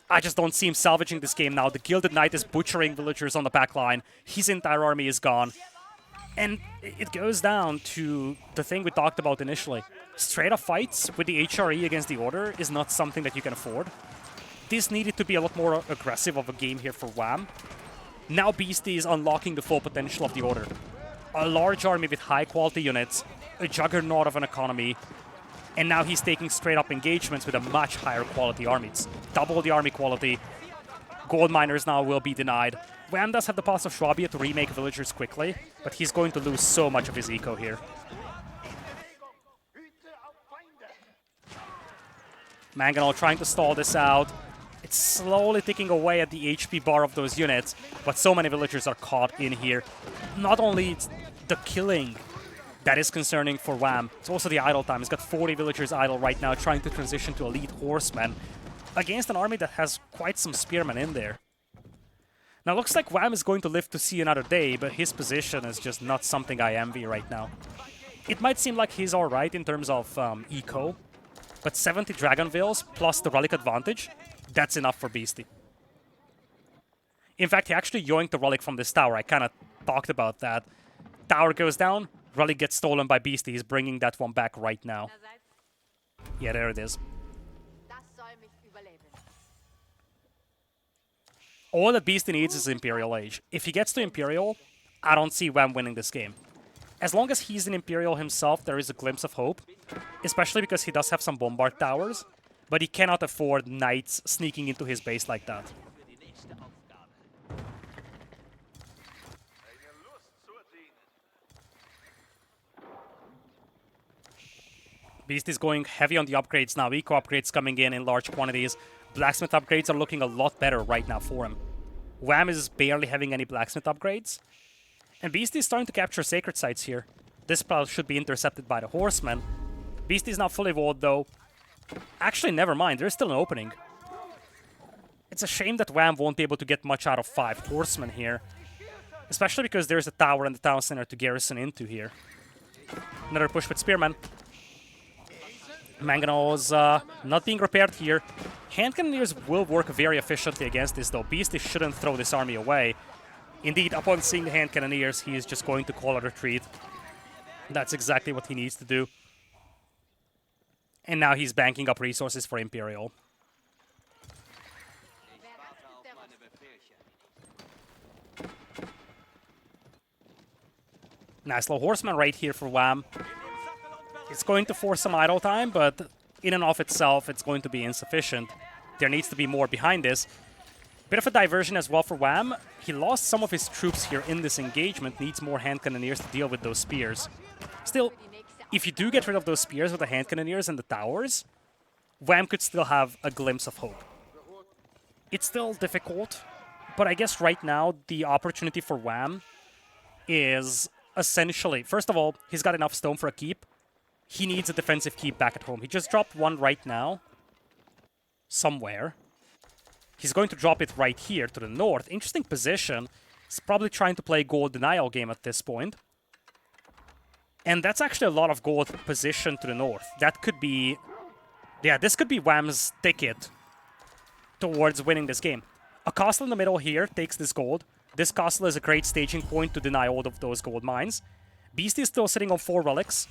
I just don't see him salvaging this game now. The Gilded Knight is butchering villagers on the back line. His entire army is gone. And it goes down to the thing we talked about initially. Straight-up fights with the HRE against the Order is not something that you can afford. This needed to be a lot more aggressive of a game here for Wham. Now Beastie is unlocking the full potential of the Order. A large army with high-quality units, a juggernaut of an economy, and now he's taking straight-up engagements with a much higher quality army. It's double the army quality. Gold miners now will be denied. Wham does have the pass of Schwabia to remake villagers quickly, but he's going to lose so much of his eco here. Mangonel trying to stall this out. It's slowly ticking away at the HP bar of those units, but so many villagers are caught in here. Not only it's the killing that is concerning for Wham, it's also the idle time. He's got 40 villagers idle right now, trying to transition to elite horsemen against an army that has quite some spearmen in there. Now, looks like Wham is going to live to see another day, but his position is just not something I envy right now. It might seem like he's alright in terms of eco, but 70 Dragon Veils plus the Relic advantage, that's enough for Beastie. In fact, he actually yoinked the Relic from this tower. I kind of talked about that. Tower goes down, Relic gets stolen by Beastie. He's bringing that one back right now. Yeah, there it is. All that Beastie needs is Imperial Age. If he gets to Imperial, I don't see Wham winning this game. As long as he's in Imperial himself, there is a glimpse of hope. Especially because he does have some Bombard towers. But he cannot afford Knights sneaking into his base like that. Beastie's going heavy on the upgrades now. Eco upgrades coming in large quantities. Blacksmith upgrades are looking a lot better right now for him. Wham is barely having any blacksmith upgrades. And Beastie is starting to capture sacred sites here. This spell should be intercepted by the horsemen. Beastie is now fully walled though. Actually, never mind. There's still an opening. It's a shame that Wham won't be able to get much out of 5 horsemen here. Especially because there's a tower in the town center to garrison into here. Another push with Spearmen. Mangonel is not being repaired here. Hand Cannoneers will work very efficiently against this, though. Beastie shouldn't throw this army away. Indeed, upon seeing the Hand Cannoneers, he is just going to call a retreat. That's exactly what he needs to do. And now he's banking up resources for Imperial. Nice little horseman right here for Wham. It's going to force some idle time, but in and of itself, it's going to be insufficient. There needs to be more behind this. Bit of a diversion as well for Wham. He lost some of his troops here in this engagement, needs more Hand Cannoneers to deal with those spears. Still, if you do get rid of those spears with the Hand Cannoneers and the towers, Wham could still have a glimpse of hope. It's still difficult, but I guess right now the opportunity for Wham is essentially, first of all, he's got enough stone for a keep. He needs a defensive keep back at home. He just dropped one right now. Somewhere. He's going to drop it right here to the north. Interesting position. He's probably trying to play gold denial game at this point. And that's actually a lot of gold position to the north. That could be... yeah, this could be Wham's ticket towards winning this game. A castle in the middle here takes this gold. This castle is a great staging point to deny all of those gold mines. Beastie is still sitting on 4 relics.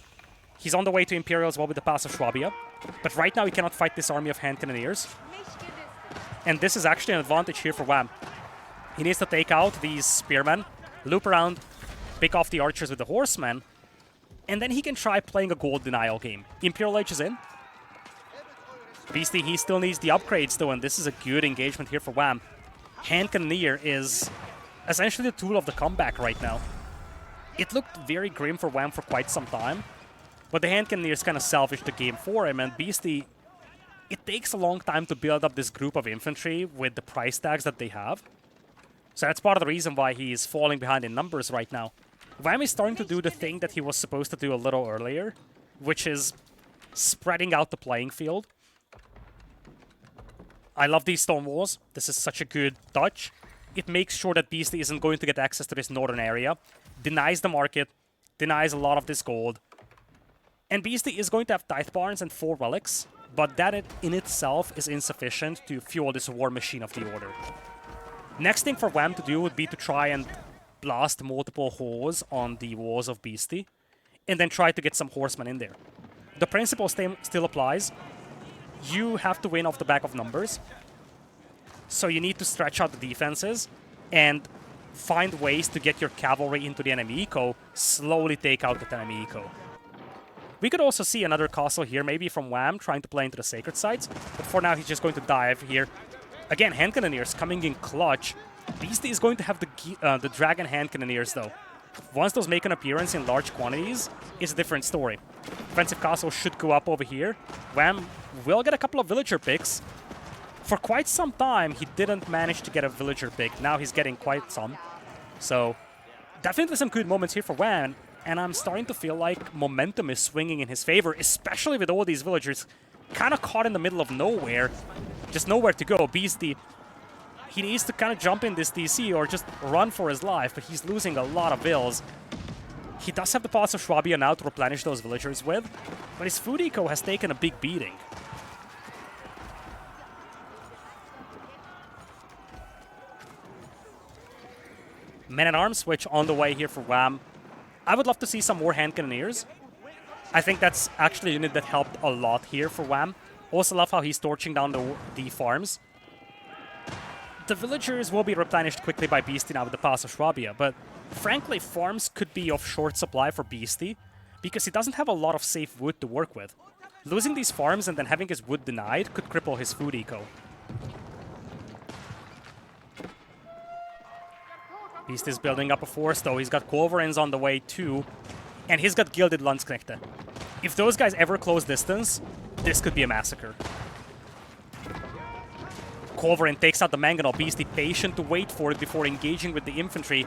He's on the way to Imperial as well with the pass of Schwabia. But right now he cannot fight this army of Hand Cannoneers. And this is actually an advantage here for Wham. He needs to take out these spearmen, loop around, pick off the archers with the horsemen, and then he can try playing a gold denial game. Imperial Age is in. Beastie, he still needs the upgrades though, and this is a good engagement here for Wham. Hand Cannoneer is essentially the tool of the comeback right now. It looked very grim for Wham for quite some time, but the Hand Cannoneers kind of salvaged the game for him, and Beastie it takes a long time to build up this group of infantry with the price tags that they have. So that's part of the reason why he is falling behind in numbers right now. Wham is starting to do the thing that he was supposed to do a little earlier, which is spreading out the playing field. I love these stone walls. This is such a good touch. It makes sure that Beasty isn't going to get access to this northern area, denies the market, denies a lot of this gold. And Beasty is going to have Tithe Barns and 4 relics, but that in itself is insufficient to fuel this war machine of the Order. Next thing for Wham to do would be to try and blast multiple holes on the walls of Beasty, and then try to get some horsemen in there. The principle still applies. You have to win off the back of numbers, so you need to stretch out the defenses and find ways to get your cavalry into the enemy eco, slowly take out the enemy eco. We could also see another castle here, maybe from Wham, trying to play into the sacred sites, but for now he's just going to dive here. Again, hand cannoneers coming in clutch. Beasty is going to have the dragon hand cannoneers though. Once those make an appearance in large quantities, it's a different story. Defensive castle should go up over here. Wham will get a couple of villager picks. For quite some time, he didn't manage to get a villager pick. Now he's getting quite some. So, definitely some good moments here for Wham. And I'm starting to feel like momentum is swinging in his favor, especially with all these villagers kind of caught in the middle of nowhere. Just nowhere to go. Beasty, he needs to kind of jump in this DC or just run for his life, but he's losing a lot of vills. He does have the Palace of Schwabia now to replenish those villagers with, but his food eco has taken a big beating. Men-at-Arms switch on the way here for Wham. I would love to see some more hand cannoneers. I think that's actually a unit that helped a lot here for Wham. Also love how he's torching down the farms. The villagers will be replenished quickly by Beasty now with the Palace of Schwabia, but frankly, farms could be of short supply for Beasty because he doesn't have a lot of safe wood to work with. Losing these farms and then having his wood denied could cripple his food eco. Beast is building up a force, though. He's got Culverins on the way, too. And he's got Gilded Landsknechte. If those guys ever close distance, this could be a massacre. Culverin takes out the Mangonel. Beasty patient to wait for it before engaging with the infantry.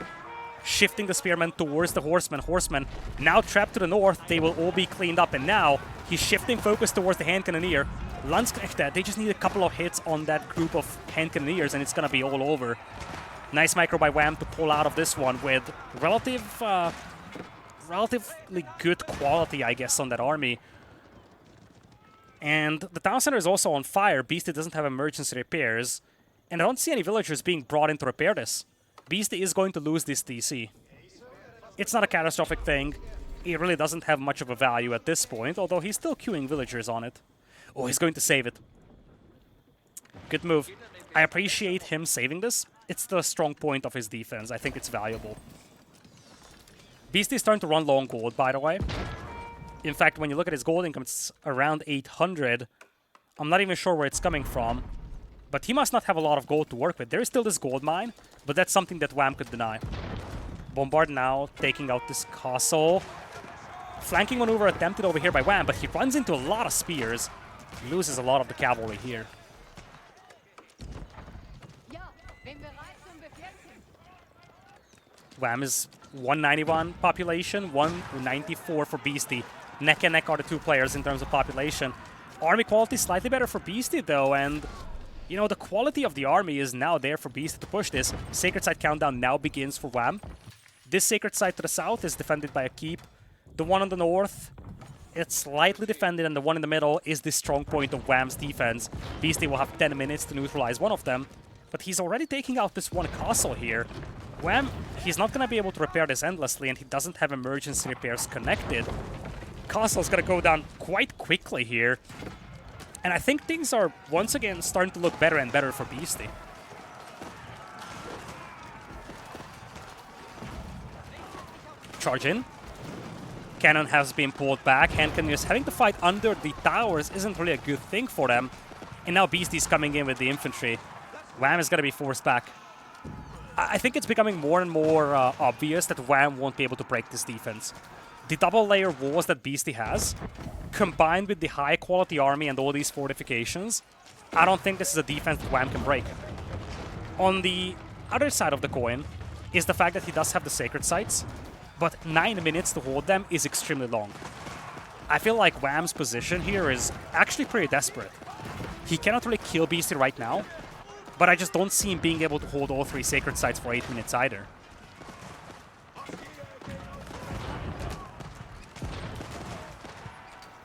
Shifting the Spearmen towards the Horsemen. Horsemen now trapped to the north. They will all be cleaned up. And now he's shifting focus towards the Hand Cannoneer. Landsknechte, they just need a couple of hits on that group of Hand Cannoneers and it's going to be all over. Nice micro by Wham to pull out of this one with relatively good quality, I guess, on that army. And the town center is also on fire. Beasty doesn't have emergency repairs. And I don't see any villagers being brought in to repair this. Beasty is going to lose this DC. It's not a catastrophic thing. It really doesn't have much of a value at this point, although he's still queuing villagers on it. Oh, he's going to save it. Good move. I appreciate him saving this. It's the strong point of his defense. I think it's valuable. Beasty is starting to run low on gold, by the way. In fact, when you look at his gold income, it's around 800. I'm not even sure where it's coming from. But he must not have a lot of gold to work with. There is still this gold mine, but that's something that Wham could deny. Bombard now, taking out this castle. Flanking maneuver attempted over here by Wham, but he runs into a lot of spears. He loses a lot of the cavalry here. Wham is 191 population, 194 for Beasty. Neck and neck are the two players in terms of population. Army quality slightly better for Beasty though, and you know, the quality of the army is now there for Beasty to push this. Sacred Site countdown now begins for Wham. This Sacred Site to the south is defended by a keep. The one on the north, it's slightly defended, and the one in the middle is the strong point of Wham's defense. Beasty will have 10 minutes to neutralize one of them, but he's already taking out this one castle here. Wham, he's not going to be able to repair this endlessly, and he doesn't have emergency repairs connected. Castle's going to go down quite quickly here. And I think things are, once again, starting to look better and better for Beasty. Charge in. Cannon has been pulled back. Hand Cannoneers having to fight under the towers isn't really a good thing for them. And now Beasty's coming in with the infantry. Wham is going to be forced back. I think it's becoming more and more obvious that Wham won't be able to break this defense. The double layer walls that Beasty has combined with the high-quality army and all these fortifications, I don't think this is a defense that Wham can break. On the other side of the coin is the fact that he does have the sacred sites, but 9 minutes to hold them is extremely long. I feel like Wham's position here is actually pretty desperate. He cannot really kill Beasty right now, but I just don't see him being able to hold all 3 sacred sites for 8 minutes either.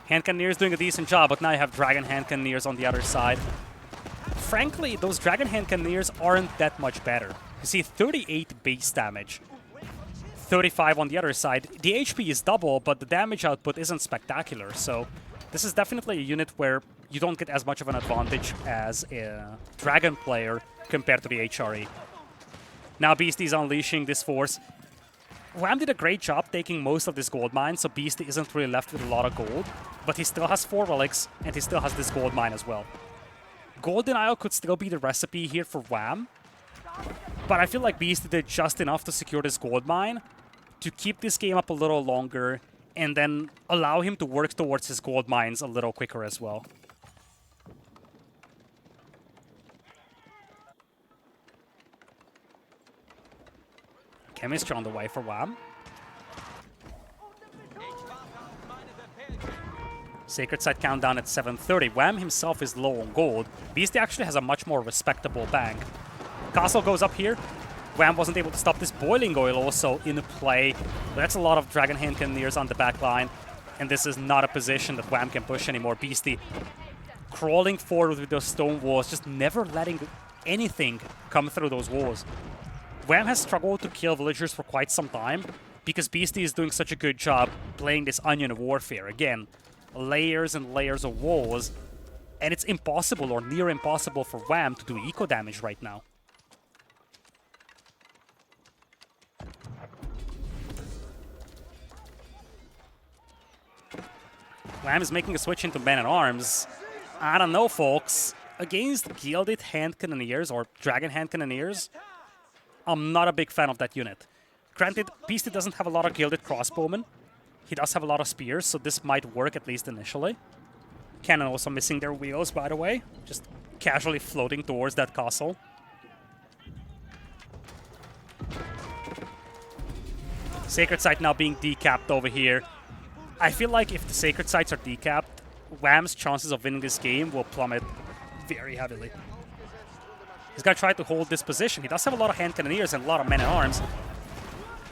Hand Cannoneers doing a decent job, but now you have Dragon Hand Cannoneers on the other side. Frankly, those Dragon Hand Cannoneers aren't that much better. You see 38 base damage, 35 on the other side. The HP is double, but the damage output isn't spectacular, so this is definitely a unit where you don't get as much of an advantage as a Dragon player compared to the HRE. Now Beastie's unleashing this force. Wham did a great job taking most of this gold mine, so Beastie isn't really left with a lot of gold, but he still has 4 relics, and he still has this gold mine as well. Gold denial could still be the recipe here for Wham, but I feel like Beastie did just enough to secure this gold mine to keep this game up a little longer and then allow him to work towards his gold mines a little quicker as well. Chemistry on the way for Wham. Sacred Site countdown at 7:30. Wham himself is low on gold. Beastie actually has a much more respectable bank. Castle goes up here. Wham wasn't able to stop this boiling oil also in play. But that's a lot of Dragon Hand Cannoneers on the back line. And this is not a position that Wham can push anymore. Beastie crawling forward with those stone walls, just never letting anything come through those walls. Wham has struggled to kill villagers for quite some time because Beastie is doing such a good job playing this onion warfare. Again, layers and layers of walls, and it's impossible or near impossible for Wham to do eco damage right now. Wham is making a switch into Men-at-Arms. I don't know, folks. Against Gilded Hand Cannoneers or Dragon Hand Cannoneers, I'm not a big fan of that unit. Granted, Beastie doesn't have a lot of Gilded Crossbowmen. He does have a lot of spears, so this might work at least initially. Cannon also missing their wheels, by the way. Just casually floating towards that castle. Sacred Site now being decapped over here. I feel like if the Sacred Sites are decapped, Wham's chances of winning this game will plummet very heavily. He's going to try to hold this position. He does have a lot of Hand Cannoneers and a lot of Men-at-Arms.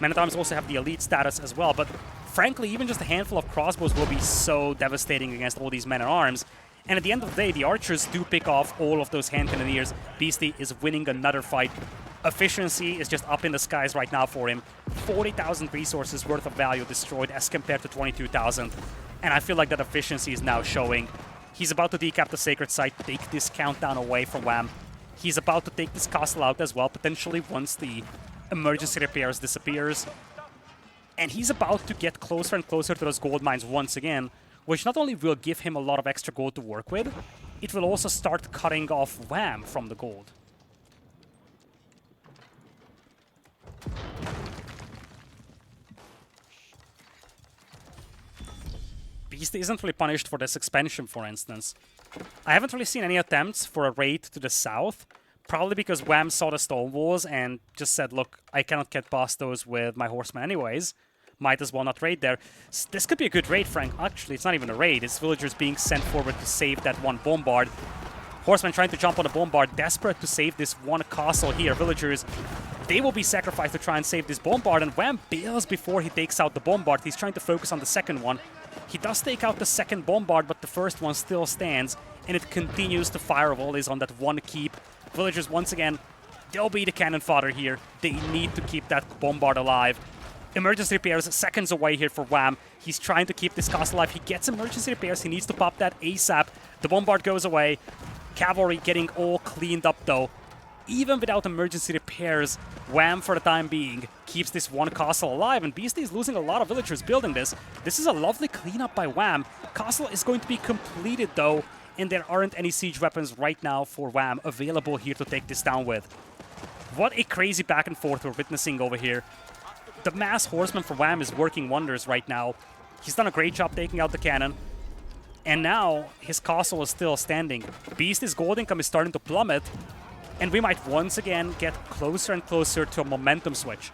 Men-at-Arms also have the elite status as well, but frankly, even just a handful of crossbows will be so devastating against all these Men-at-Arms. And at the end of the day, the archers do pick off all of those Hand Cannoneers. Beastie is winning another fight. Efficiency is just up in the skies right now for him. 40,000 resources worth of value destroyed as compared to 22,000. And I feel like that efficiency is now showing. He's about to decap the Sacred Site, take this countdown away from Wham. He's about to take this castle out as well, potentially once the emergency repairs disappears. And he's about to get closer and closer to those gold mines once again, which not only will give him a lot of extra gold to work with, it will also start cutting off Wham from the gold. Beastie isn't really punished for this expansion, for instance. I haven't really seen any attempts for a raid to the south, probably because Wham saw the stone walls and just said, look, I cannot get past those with my horsemen anyways. Might as well not raid there. This could be a good raid, Frank. Actually, it's not even a raid. It's villagers being sent forward to save that one bombard. Horsemen trying to jump on the bombard, desperate to save this one castle here. Villagers, they will be sacrificed to try and save this bombard, and Wham bails before he takes out the bombard. He's trying to focus on the second one. He does take out the second bombard, but the first one still stands, and it continues to fire volleys on that one keep. Villagers, once again, they'll be the cannon fodder here. They need to keep that bombard alive. Emergency repairs seconds away here for Wham. He's trying to keep this castle alive. He gets emergency repairs. He needs to pop that ASAP. The bombard goes away. Cavalry getting all cleaned up, though. Even without emergency repairs, Wham, for the time being, keeps this one castle alive, and Beastie is losing a lot of villagers building this. This is a lovely cleanup by Wham. Castle is going to be completed, though, and there aren't any siege weapons right now for Wham available here to take this down with. What a crazy back and forth we're witnessing over here. The mass horseman for Wham is working wonders right now. He's done a great job taking out the cannon. And now his castle is still standing. Beastie's gold income is starting to plummet, and we might once again get closer and closer to a momentum switch.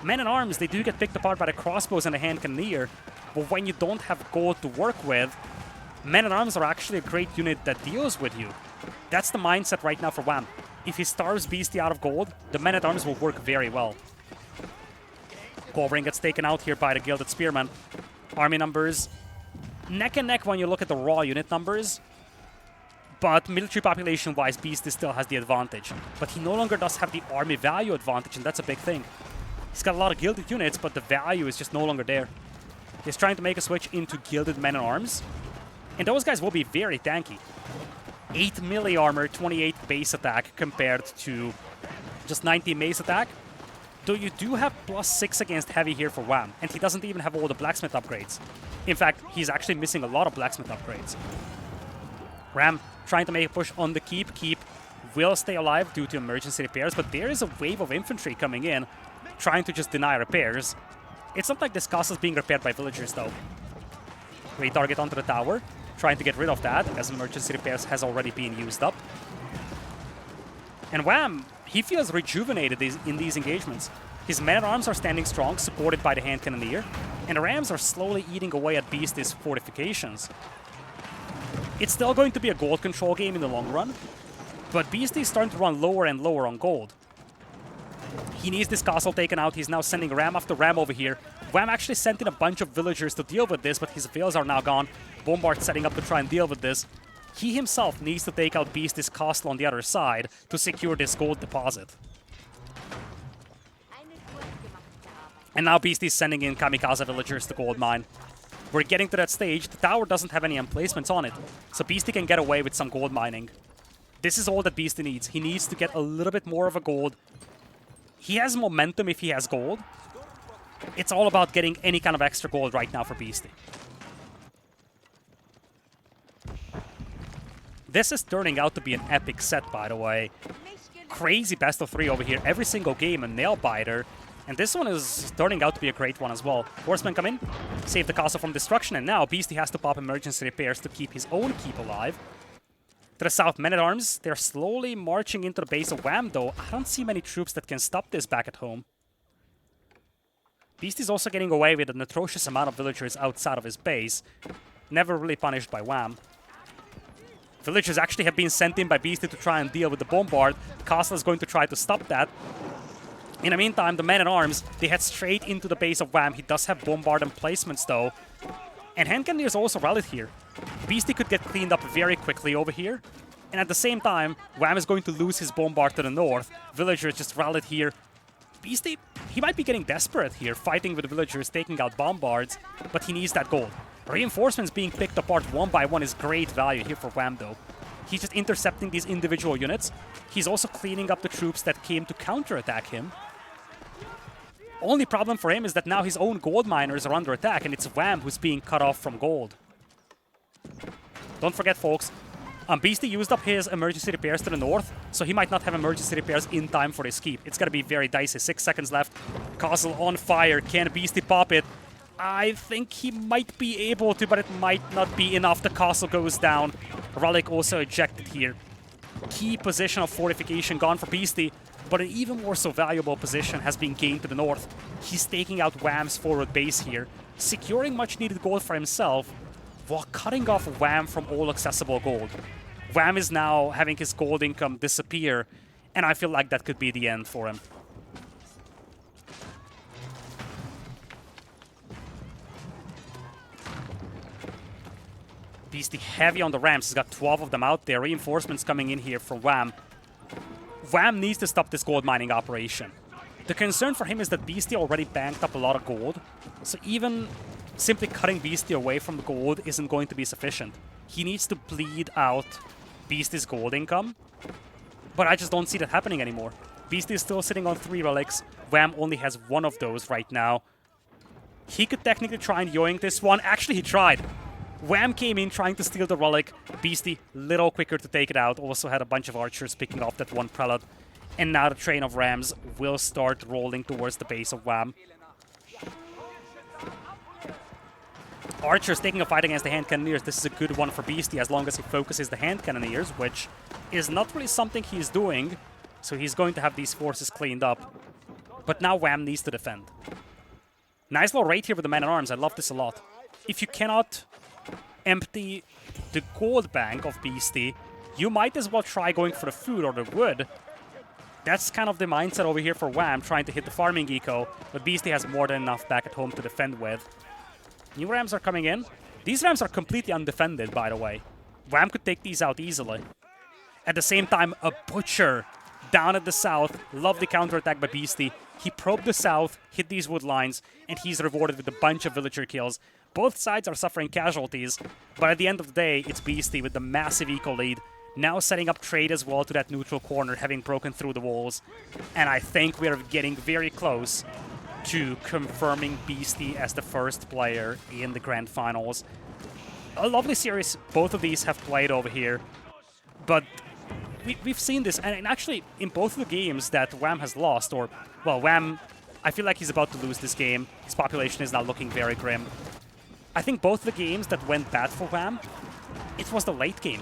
Men-at-Arms, they do get picked apart by the crossbows and the hand cannoneer, but when you don't have gold to work with, Men-at-Arms are actually a great unit that deals with you. That's the mindset right now for Wham. If he starves Beastie out of gold, the Men-at-Arms will work very well. Goldring gets taken out here by the Gilded Spearman. Army numbers, neck and neck when you look at the raw unit numbers, but military population-wise, Beastie still has the advantage. But he no longer does have the army value advantage, and that's a big thing. He's got a lot of gilded units, but the value is just no longer there. He's trying to make a switch into gilded men-at-arms, and those guys will be very tanky. 8 melee armor, 28 base attack compared to just 19 mace attack. Though you do have +6 against heavy here for Wham, and he doesn't even have all the blacksmith upgrades. In fact, he's actually missing a lot of blacksmith upgrades. Ram trying to make a push on the keep. Keep will stay alive due to emergency repairs, but there is a wave of infantry coming in, trying to just deny repairs. It's not like this castle is being repaired by villagers, though. Retarget onto the tower, trying to get rid of that, as emergency repairs has already been used up. And Wham, he feels rejuvenated in these engagements. His men-at-arms are standing strong, supported by the hand cannoneer, and the Rams are slowly eating away at Beastie's fortifications. It's still going to be a gold control game in the long run, but Beastie is starting to run lower and lower on gold. He needs this castle taken out. He's now sending ram after ram over here. Wham actually sent in a bunch of villagers to deal with this, but his veils are now gone. Bombard setting up to try and deal with this. He himself needs to take out Beastie's castle on the other side to secure this gold deposit. And now Beastie's sending in kamikaze villagers to gold mine. We're getting to that stage. The tower doesn't have any emplacements on it, so Beastie can get away with some gold mining. This is all that Beastie needs. He needs to get a little bit more of a gold. He has momentum if he has gold. It's all about getting any kind of extra gold right now for Beastie. This is turning out to be an epic set, by the way. Crazy best of 3 over here. Every single game a nail-biter. And this one is turning out to be a great one as well. Horsemen come in, save the castle from destruction, and now Beastie has to pop emergency repairs to keep his own keep alive. To the south, men-at-arms, they're slowly marching into the base of Wham, though. I don't see many troops that can stop this back at home. Beastie's also getting away with an atrocious amount of villagers outside of his base. Never really punished by Wham. Villagers actually have been sent in by Beastie to try and deal with the bombard. The castle is going to try to stop that. In the meantime, the men-at-arms, they head straight into the base of Wham. He does have bombard emplacements, though. And hand cannoneers also rallied here. Beastie could get cleaned up very quickly over here. And at the same time, Wham is going to lose his bombard to the north. Villagers just rallied here. Beastie, he might be getting desperate here, fighting with the villagers, taking out bombards, but he needs that gold. Reinforcements being picked apart one by one is great value here for Wham, though. He's just intercepting these individual units. He's also cleaning up the troops that came to counterattack him. Only problem for him is that now his own gold miners are under attack, and it's Wham who's being cut off from gold. Don't forget, folks, Beastie used up his emergency repairs to the north, so he might not have emergency repairs in time for his keep. It's gonna be very dicey. 6 seconds left. Castle on fire. Can Beastie pop it? I think he might be able to, but it might not be enough. The castle goes down. Relic also ejected here. Key position of fortification gone for Beastie, but an even more so valuable position has been gained to the north. He's taking out Wham's forward base here, securing much needed gold for himself, while cutting off Wham from all accessible gold. Wham is now having his gold income disappear, and I feel like that could be the end for him. Beastie heavy on the Rams. He's got 12 of them out there. Reinforcements coming in here from Wham. Wham needs to stop this gold mining operation. The concern for him is that Beastie already banked up a lot of gold, so even simply cutting Beastie away from the gold isn't going to be sufficient. He needs to bleed out Beastie's gold income, but I just don't see that happening anymore. Beastie is still sitting on 3 relics. Wham only has 1 of those right now. He could technically try and yoink this one. Actually, he tried. Wham came in trying to steal the relic. Beastie, little quicker to take it out. Also had a bunch of archers picking off that one prelate. And now the train of rams will start rolling towards the base of Wham. Archer's taking a fight against the hand cannoneers. This is a good one for Beasty as long as he focuses the hand cannoneers, which is not really something he's doing. So he's going to have these forces cleaned up. But now Wham needs to defend. Nice little raid here with the man-at-arms. I love this a lot. If you cannot empty the gold bank of Beasty, you might as well try going for the food or the wood. That's kind of the mindset over here for Wham, trying to hit the farming eco, but Beasty has more than enough back at home to defend with. New rams are coming in. These rams are completely undefended, by the way. Wham could take these out easily. At the same time, a butcher down at the south. Lovely counterattack by Beasty. He probed the south, hit these wood lines, and he's rewarded with a bunch of villager kills. Both sides are suffering casualties, but at the end of the day, it's Beasty with the massive eco lead. Now setting up trade as well to that neutral corner, having broken through the walls. And I think we're getting very close to confirming Beasty as the first player in the Grand Finals. A lovely series both of these have played over here, but we've seen this, and actually in both of the games that Wham has lost, or, well, Wham, I feel like he's about to lose this game. His population is now looking very grim. I think both the games that went bad for Wham, it was the late game.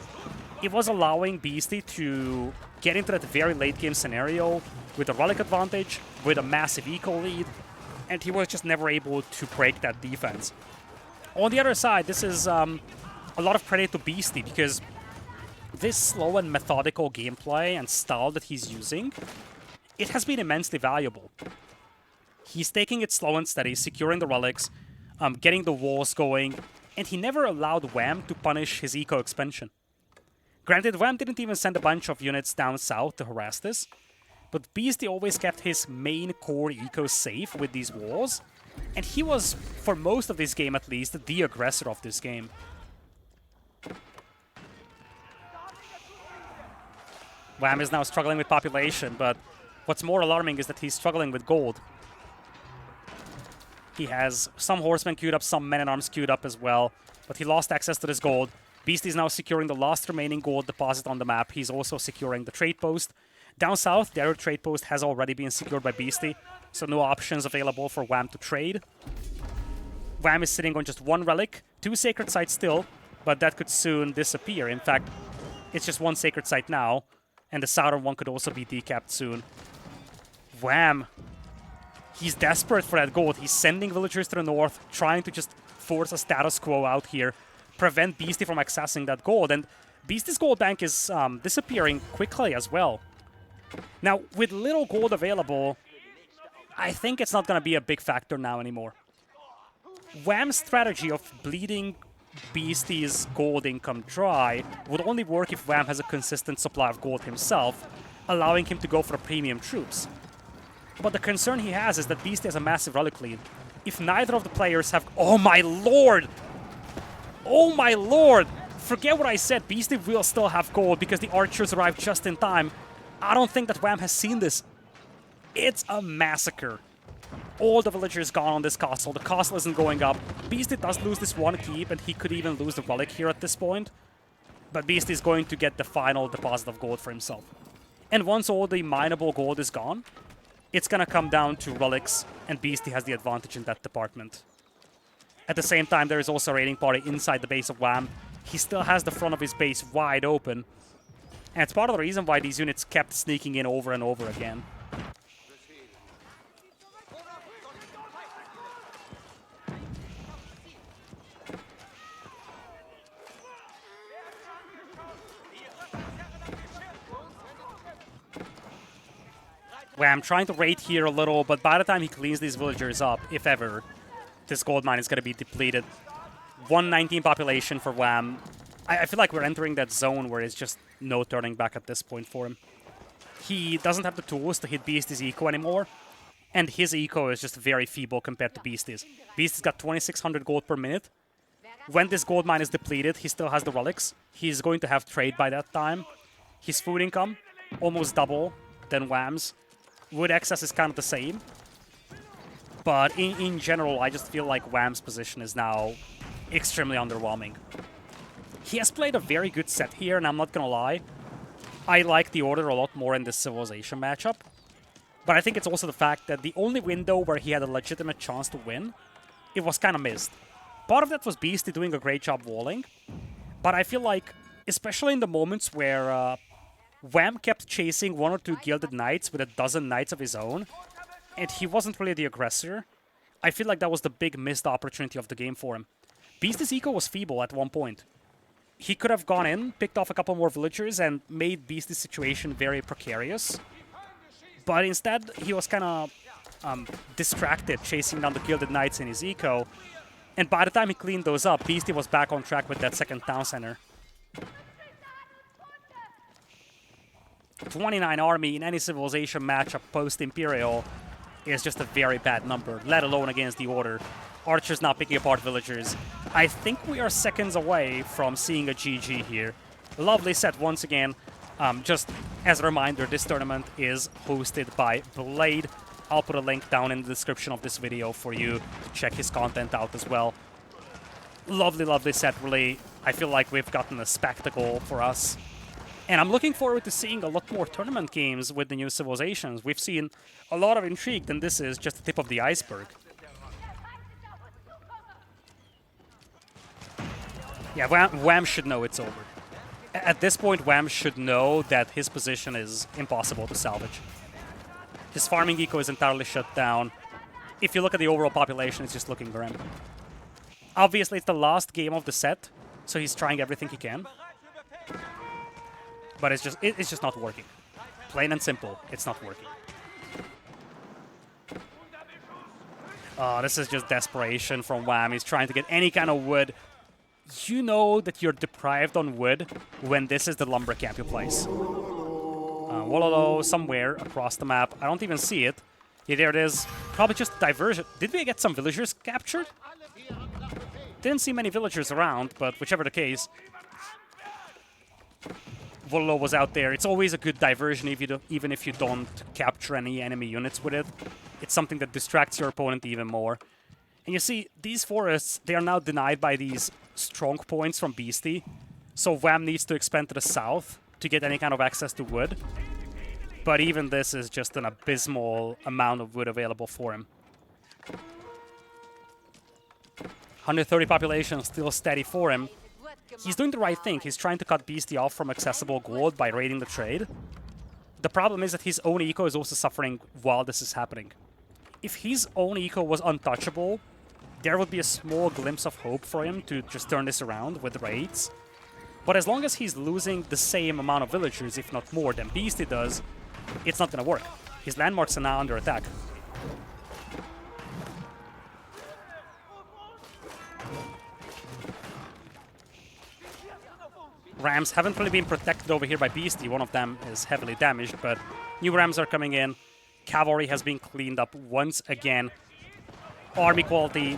It was allowing Beasty to get into that very late game scenario with a relic advantage, with a massive eco lead, and he was just never able to break that defense. On the other side, this is a lot of credit to Beasty, because this slow and methodical gameplay and style that he's using, it has been immensely valuable. He's taking it slow and steady, securing the relics, getting the walls going, and he never allowed Wham to punish his eco expansion. Granted, Wham didn't even send a bunch of units down south to harass this, but Beasty always kept his main core eco safe with these walls, and he was, for most of this game at least, the aggressor of this game. Wham is now struggling with population, but what's more alarming is that he's struggling with gold. He has some horsemen queued up, some men-at-arms queued up as well, but he lost access to this gold. Beasty is now securing the last remaining gold deposit on the map. He's also securing the trade post. Down south, the other trade post has already been secured by Beasty, so no options available for Wham to trade. Wham is sitting on just one relic, 2 sacred sites still, but that could soon disappear. In fact, it's just 1 sacred site now, and the southern one could also be decapped soon. Wham! He's desperate for that gold. He's sending villagers to the north, trying to just force a status quo out here, prevent Beasty from accessing that gold, and Beasty's gold bank is disappearing quickly as well. Now, with little gold available, I think it's not going to be a big factor now anymore. Wham's strategy of bleeding Beasty's gold income dry would only work if Wham has a consistent supply of gold himself, allowing him to go for premium troops. But the concern he has is that Beasty has a massive relic lead. If neither of the players have... Oh my lord! Oh my lord! Forget what I said, Beasty will still have gold because the archers arrived just in time. I don't think that Wham has seen this. It's a massacre. All the villagers gone on this castle. The castle isn't going up. Beasty does lose this one keep, and he could even lose the relic here at this point. But Beasty is going to get the final deposit of gold for himself. And once all the mineable gold is gone, it's gonna come down to relics, and Beasty has the advantage in that department. At the same time, there is also a raiding party inside the base of Wham. He still has the front of his base wide open. And it's part of the reason why these units kept sneaking in over and over again. Wham trying to raid here a little, but by the time he cleans these villagers up, if ever, this gold mine is going to be depleted. 119 population for Wham. I feel like we're entering that zone where it's just no turning back at this point for him. He doesn't have the tools to hit Beasty's eco anymore, and his eco is just very feeble compared to Beasty's. Beasty's got 2600 gold per minute. When this gold mine is depleted, he still has the relics. He's going to have trade by that time. His food income, almost double than Wham's. Wood excess is kind of the same. But in general, I just feel like Wham's position is now extremely underwhelming. He has played a very good set here, and I'm not gonna lie. I like the order a lot more in this Civilization matchup. But I think it's also the fact that the only window where he had a legitimate chance to win, it was kind of missed. Part of that was Beasty doing a great job walling, but I feel like, especially in the moments where Wham kept chasing 1 or 2 Gilded Knights with a dozen Knights of his own, and he wasn't really the aggressor, I feel like that was the big missed opportunity of the game for him. Beasty's eco was feeble at one point. He could have gone in, picked off a couple more villagers, and made Beasty's situation very precarious. But instead, he was kind of distracted, chasing down the Gilded Knights in his eco. And by the time he cleaned those up, Beasty was back on track with that second town center. 29 army in any civilization matchup post-Imperial is just a very bad number, let alone against the Order. Archers not picking apart villagers. I think we are seconds away from seeing a GG here. Lovely set once again. Just as a reminder, this tournament is hosted by Blade. I'll put a link down in the description of this video for you to check his content out as well. Lovely, lovely set, really. I feel like we've gotten a spectacle for us. And I'm looking forward to seeing a lot more tournament games with the new civilizations. We've seen a lot of intrigue, and this is just the tip of the iceberg. Yeah, Wham should know it's over. At this point, Wham should know that his position is impossible to salvage. His farming eco is entirely shut down. If you look at the overall population, it's just looking grim. Obviously, it's the last game of the set, so he's trying everything he can. But it's just not working. Plain and simple, it's not working. This is just desperation from Wham. He's trying to get any kind of wood. You know that you're deprived on wood when this is the lumber camp you place. Wololo somewhere across the map. I don't even see it. Yeah, there it is. Probably just diversion. Did we get some villagers captured? Didn't see many villagers around, but whichever the case. Wololo was out there. It's always a good diversion even if you don't capture any enemy units with it. It's something that distracts your opponent even more. And you see, these forests, they are now denied by these strong points from Beasty. So Wham needs to expand to the south to get any kind of access to wood. But even this is just an abysmal amount of wood available for him. 130 population, still steady for him. He's doing the right thing. He's trying to cut Beasty off from accessible gold by raiding the trade. The problem is that his own eco is also suffering while this is happening. If his own eco was untouchable, there would be a small glimpse of hope for him to just turn this around with raids. But as long as he's losing the same amount of villagers, if not more, than Beasty does, it's not going to work. His landmarks are now under attack. Rams haven't really been protected over here by Beasty. One of them is heavily damaged, but new Rams are coming in. Cavalry has been cleaned up once again. Army quality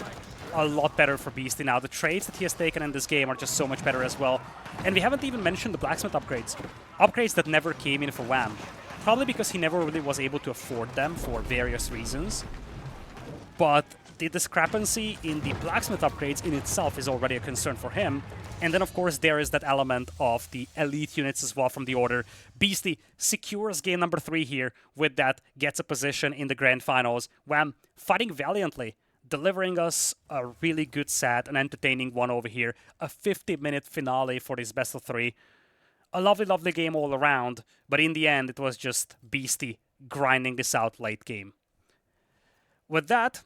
a lot better for Beasty now. The trades that he has taken in this game are just so much better as well. And we haven't even mentioned the blacksmith upgrades. Upgrades that never came in for Wham. Probably because he never really was able to afford them for various reasons. But the discrepancy in the blacksmith upgrades in itself is already a concern for him. And then, of course, there is that element of the elite units as well from the Order. Beasty secures game number 3 here. With that, gets a position in the grand finals. Wham fighting valiantly, delivering us a really good set, an entertaining one over here. A 50-minute finale for this best of 3. A lovely, lovely game all around. But in the end, it was just Beasty grinding this out late game. With that,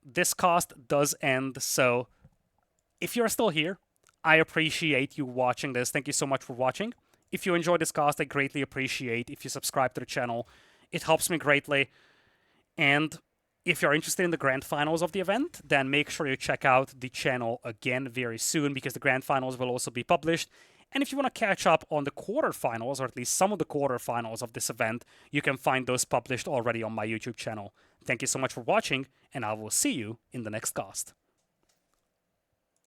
this cast does end. So if you're still here, I appreciate you watching this. Thank you so much for watching. If you enjoyed this cast, I greatly appreciate if you subscribe to the channel. It helps me greatly. And if you're interested in the grand finals of the event, then make sure you check out the channel again very soon, because the grand finals will also be published. And if you want to catch up on the quarterfinals, or at least some of the quarterfinals of this event, you can find those published already on my YouTube channel. Thank you so much for watching, and I will see you in the next cast.